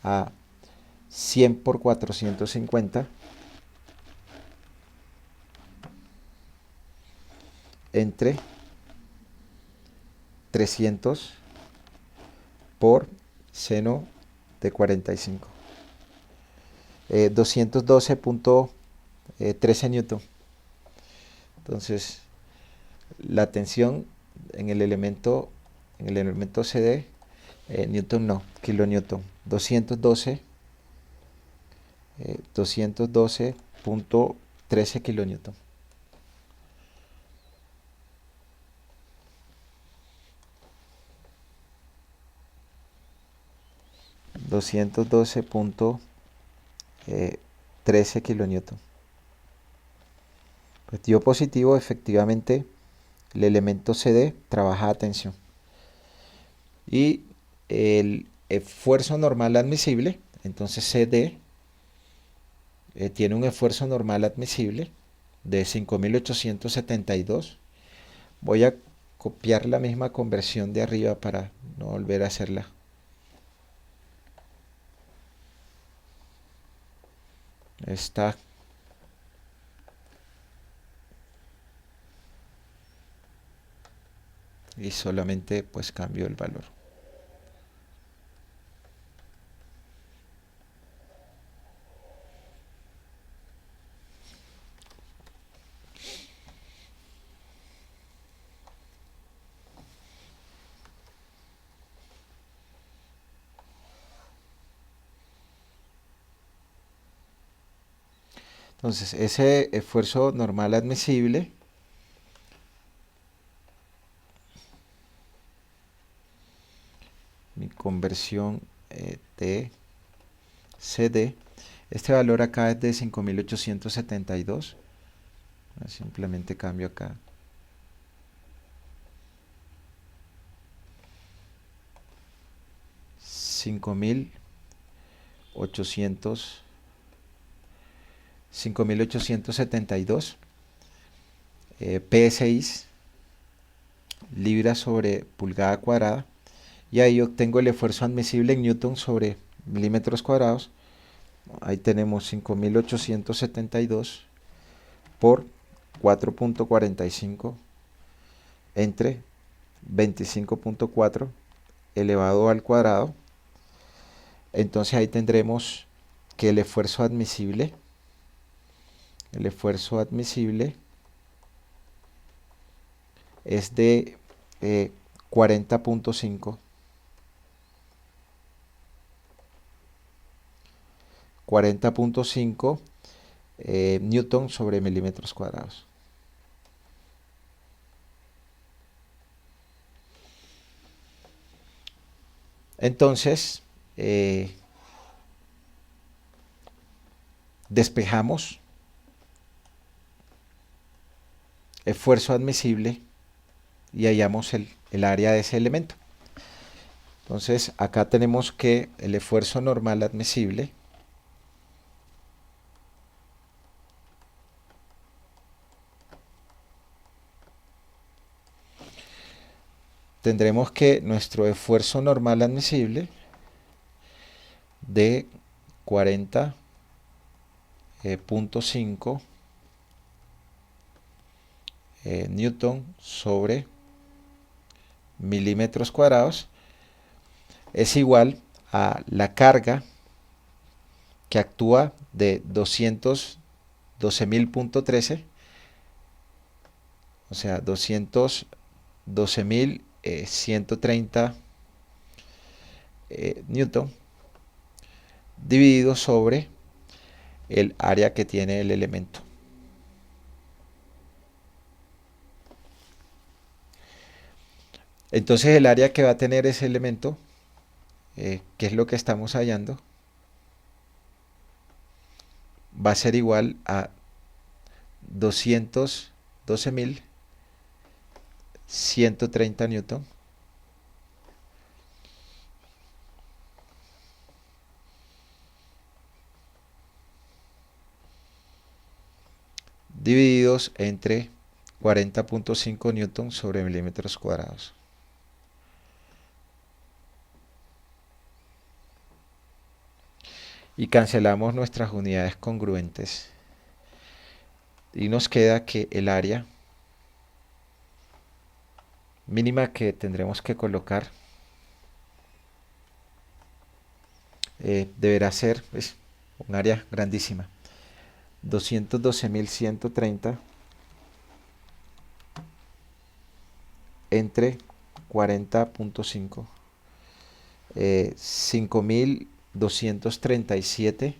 [SPEAKER 1] a 100 por 450 entre 300 por seno de 45. 212.13 newton. Entonces, la tensión en el elemento CD, newton no, kilonewton, 212.13 kilonewton. $212.13 kilonewton. Pues dio positivo, efectivamente el elemento CD trabaja a tensión. Y el esfuerzo normal admisible, entonces CD tiene un esfuerzo normal admisible de 5.872. Voy a copiar la misma conversión de arriba para no volver a hacerla. Está. Y solamente pues cambio el valor. Entonces, ese esfuerzo normal admisible mi conversión de CD, este valor acá es de 5.872. Simplemente cambio acá. $5.872 PSI libra sobre pulgada cuadrada, y ahí obtengo el esfuerzo admisible en newton sobre milímetros cuadrados. Ahí tenemos 5.872 por 4.45 entre 25.4 elevado al cuadrado. Entonces ahí tendremos que el esfuerzo admisible es de 40.5 newton sobre milímetros cuadrados. Entonces, despejamos esfuerzo admisible y hallamos el área de ese elemento. Entonces acá tenemos que el esfuerzo normal admisible tendremos que nuestro esfuerzo normal admisible de 40.5 newton sobre milímetros cuadrados es igual a la carga que actúa de 212.000.13, o sea, 212.130 newton, dividido sobre el área que tiene el elemento. Entonces el área que va a tener ese elemento, que es lo que estamos hallando, va a ser igual a 212.130 newton divididos entre 40.5 newton sobre milímetros cuadrados. Y cancelamos nuestras unidades congruentes y nos queda que el área mínima que tendremos que colocar deberá ser un área grandísima, 212.130 entre 40.5, 5.237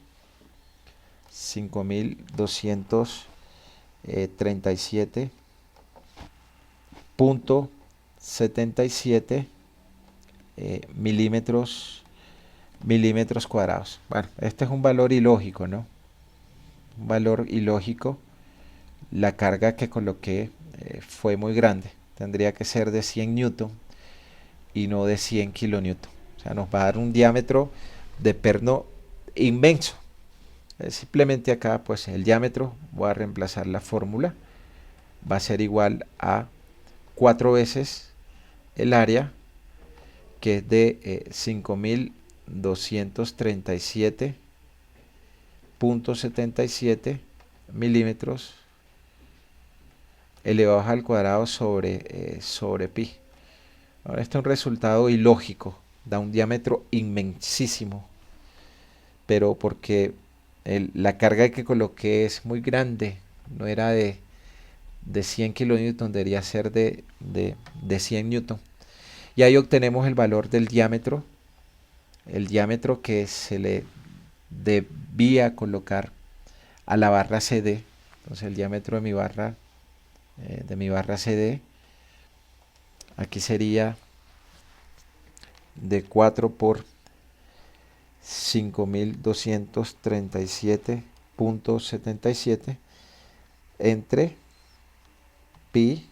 [SPEAKER 1] punto 77 milímetros cuadrados. Bueno, este es un valor ilógico, ¿no? Un valor ilógico. La carga que coloqué fue muy grande. Tendría que ser de 100 newton y no de 100 kilonewton. O sea, nos va a dar un diámetro de perno inmenso. Simplemente acá, pues el diámetro, voy a reemplazar la fórmula. Va a ser igual a 4 veces el área, que es de 5.237.77 milímetros elevados al cuadrado sobre pi. Ahora, este es un resultado ilógico, da un diámetro inmensísimo, pero porque la carga que coloqué es muy grande, no era de 100 kilonewton, debería ser de 100 newton. Y ahí obtenemos el valor del diámetro, el diámetro que se le debía colocar a la barra CD. Entonces el diámetro de mi barra CD aquí sería de 4 por 5.237.77 entre pi,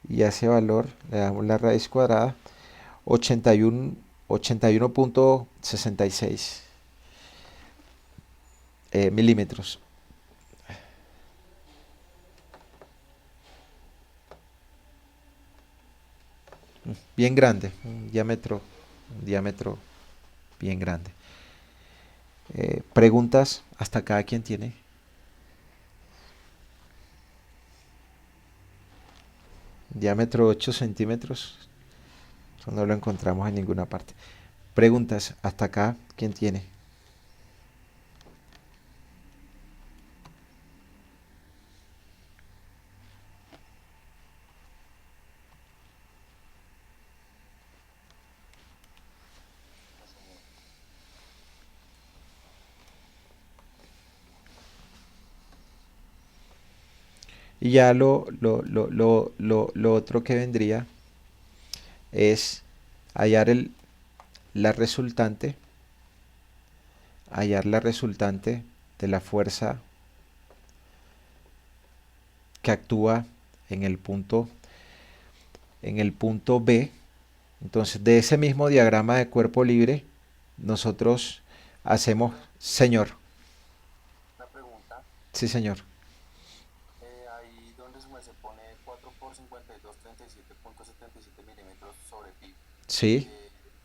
[SPEAKER 1] y a ese valor le damos la raíz cuadrada, 81.66 milímetros. Bien grande, un diámetro bien grande. Preguntas hasta acá, ¿quién tiene? Diámetro 8 centímetros. Eso no lo encontramos en ninguna parte. Preguntas hasta acá, ¿quién tiene? Y ya lo otro que vendría es hallar la resultante, de la fuerza que actúa en el punto B Entonces, de ese mismo diagrama de cuerpo libre, nosotros hacemos, señor,
[SPEAKER 3] Una pregunta,
[SPEAKER 1] sí señor,
[SPEAKER 3] ahí donde se pone 4 por 52, 37.77 milímetros sobre pi,
[SPEAKER 1] sí,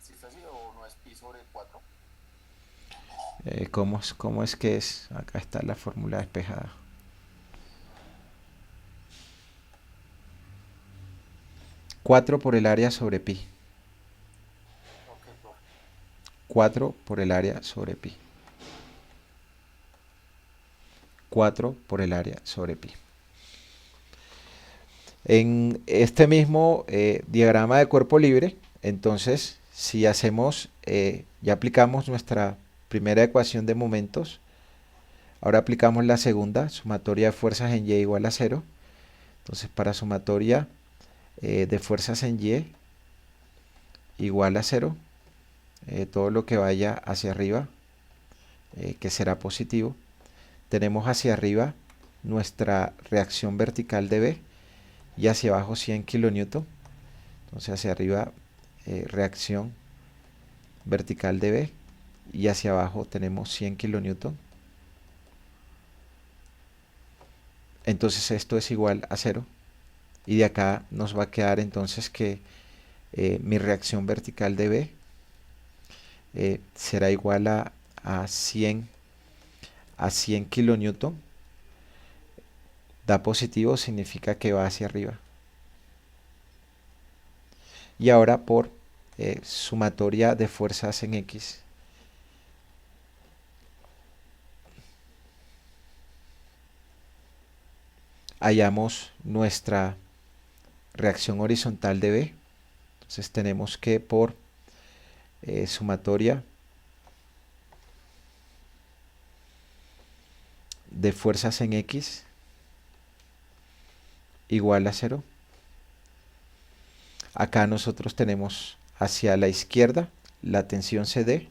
[SPEAKER 3] ¿sí está así o no es pi sobre 4?
[SPEAKER 1] cómo es que es? Acá está la fórmula despejada. 4 por el área sobre pi.
[SPEAKER 3] Ok, profe.
[SPEAKER 1] 4 por el área sobre pi. 4 por el área sobre pi. En este mismo diagrama de cuerpo libre, entonces, si hacemos, ya aplicamos nuestra primera ecuación de momentos, ahora aplicamos la segunda, sumatoria de fuerzas en Y igual a cero. Entonces, para sumatoria de fuerzas en Y igual a cero, todo lo que vaya hacia arriba, que será positivo, tenemos hacia arriba nuestra reacción vertical de B y hacia abajo 100 kilonewton. Entonces hacia arriba reacción vertical de B y hacia abajo tenemos 100 kilonewton. Entonces esto es igual a cero y de acá nos va a quedar entonces que mi reacción vertical de B será igual a 100 kilonewton. Da positivo significa que va hacia arriba. Y ahora por sumatoria de fuerzas en X, hallamos nuestra reacción horizontal de B. Entonces tenemos que por sumatoria de fuerzas en X igual a cero. Acá nosotros tenemos hacia la izquierda la tensión CD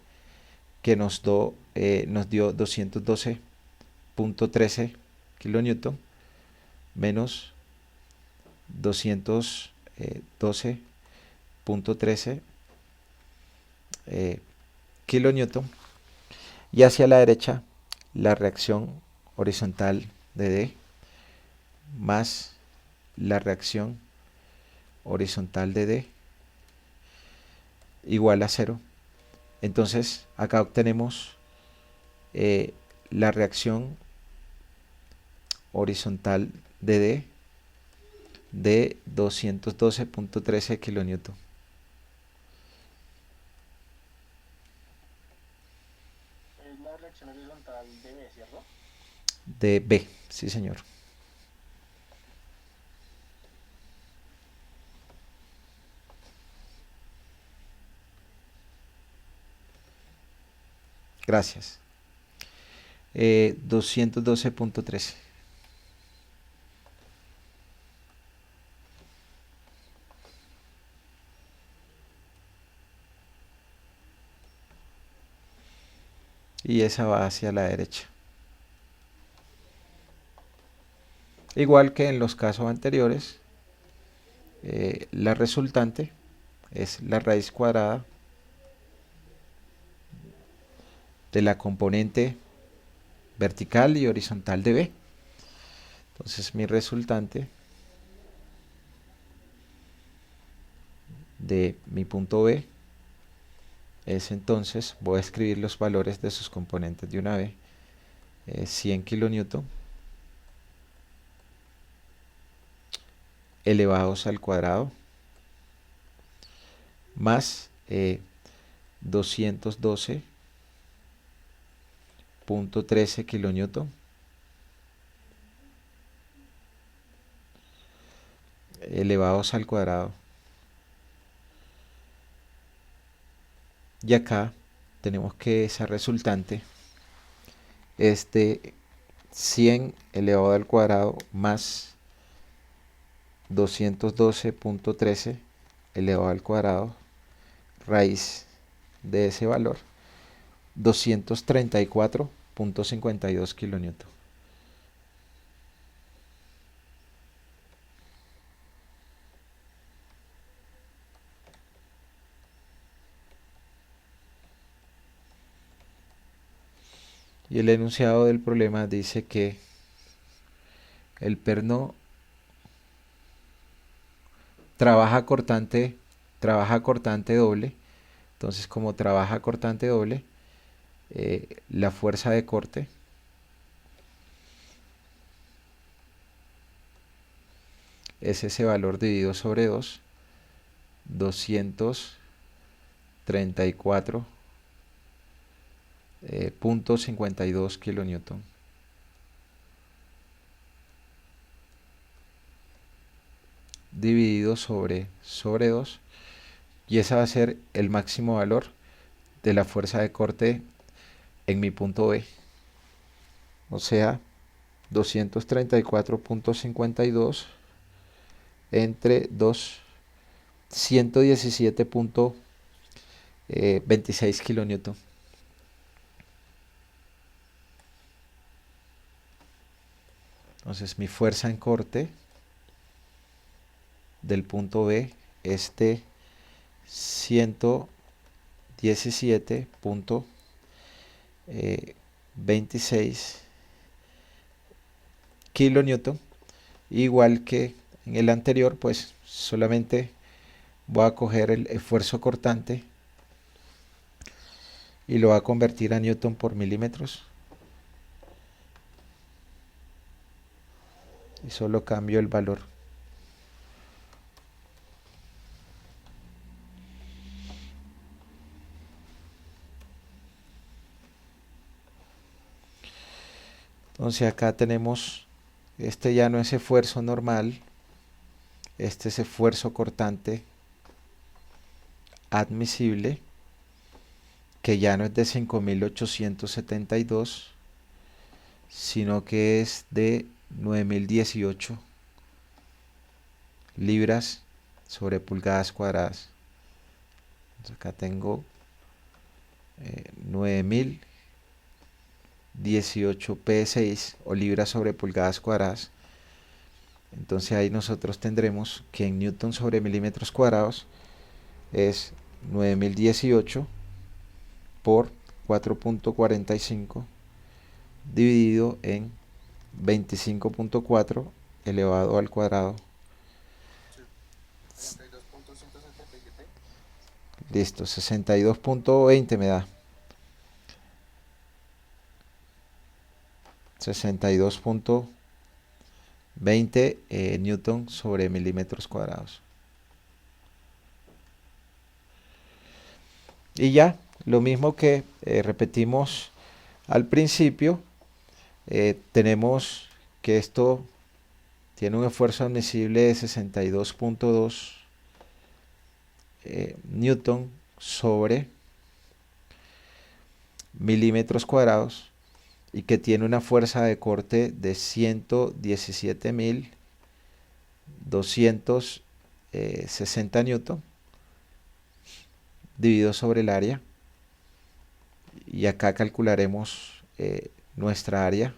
[SPEAKER 1] que nos dio 212.13 kilonewton menos 212.13 kilonewton, y hacia la derecha la reacción horizontal de D más la reacción horizontal de D igual a cero. Entonces acá obtenemos la reacción horizontal de D de 212.13 kilonewton.
[SPEAKER 2] Es la reacción horizontal de B, ¿cierto?
[SPEAKER 1] De B, sí señor. Gracias. 212.13. Y esa va hacia la derecha. Igual que en los casos anteriores, la resultante es la raíz cuadrada de la componente vertical y horizontal de B. Entonces mi resultante de mi punto B es, entonces, voy a escribir los valores de sus componentes de una vez. 100 kilonewton elevados al cuadrado más 212.13 kilonewton elevados al cuadrado. Y acá tenemos que esa resultante es de 100 elevado al cuadrado más 212.13 elevado al cuadrado raíz de ese valor, 234.52 kilonewton. Y el enunciado del problema dice que el perno trabaja cortante doble. Entonces, como trabaja cortante doble, la fuerza de corte es ese valor dividido sobre 2, 234.52 kilonewton. Dividido sobre 2, y ese va a ser el máximo valor de la fuerza de corte en mi punto B, o sea 234.52 entre 117.26 kilonewton. Entonces mi fuerza en corte del punto B es de 117.26 kilonewton. Igual que en el anterior, pues solamente voy a coger el esfuerzo cortante y lo voy a convertir a newton por milímetros. Y solo cambio el valor. Entonces acá tenemos, este ya no es esfuerzo normal, este es esfuerzo cortante admisible, que ya no es de 5.872, sino que es de 9.018 libras sobre pulgadas cuadradas. Entonces acá tengo 9.018 psi o libras sobre pulgadas cuadradas. Entonces ahí nosotros tendremos que en newton sobre milímetros cuadrados es 9.018 por 4.45 dividido en 25.4 elevado al cuadrado.
[SPEAKER 3] 32.177.
[SPEAKER 1] Listo, 62.20 me da. 62.20 newton sobre milímetros cuadrados. Y ya, lo mismo que repetimos al principio, tenemos que esto tiene un esfuerzo admisible de 62.2 newton sobre milímetros cuadrados y que tiene una fuerza de corte de 117.260 newton dividido sobre el área, y acá calcularemos nuestra área,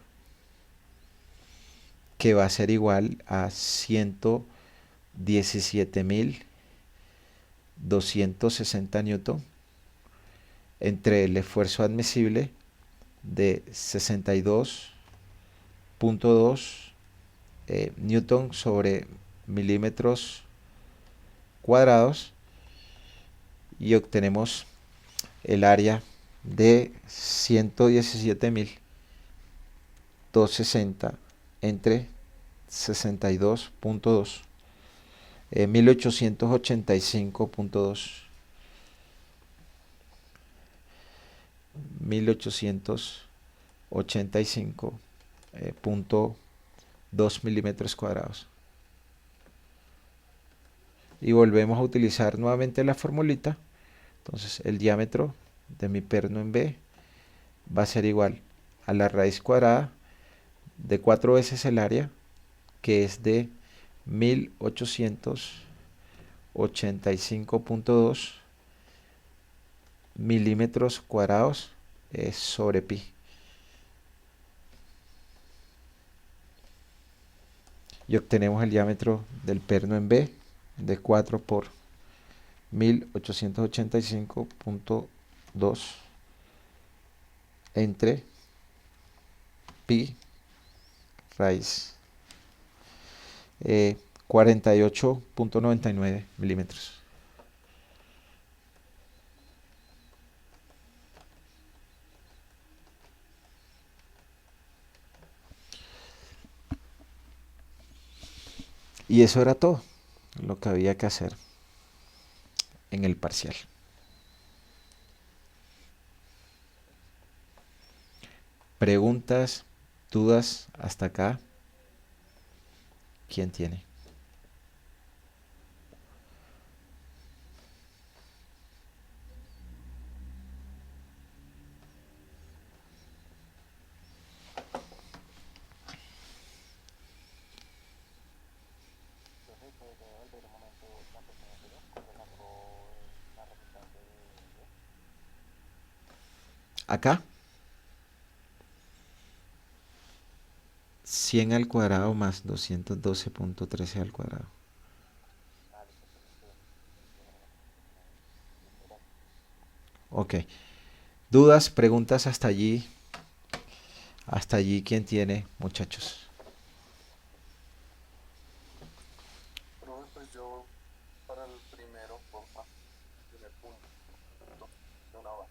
[SPEAKER 1] que va a ser igual a 117.260 newton entre el esfuerzo admisible de 62.2 newton sobre milímetros cuadrados, y obtenemos el área de 117.260 entre 62.2, 1885.2, 1885.2 milímetros cuadrados. Y volvemos a utilizar nuevamente la formulita. Entonces el diámetro de mi perno en B va a ser igual a la raíz cuadrada de 4 veces el área, que es de 1885.2 milímetros cuadrados sobre pi. Y obtenemos el diámetro del perno en B de 4 por 1885.2 entre pi raíz 48.99 milímetros. Y eso era todo lo que había que hacer en el parcial. Preguntas, dudas hasta acá. ¿Quién tiene?
[SPEAKER 3] Profe, ¿puede volver un momento la página anterior? Cuando sacó la resultante de...
[SPEAKER 1] Acá 100 al cuadrado más 212.13 al cuadrado.
[SPEAKER 3] Ah, listo, entonces, listo, gracias.
[SPEAKER 1] Ok. ¿Dudas, preguntas hasta allí? Hasta allí, ¿quién tiene, muchachos?
[SPEAKER 3] Profe, pues yo para el primero, porfa, primer punto de una hora.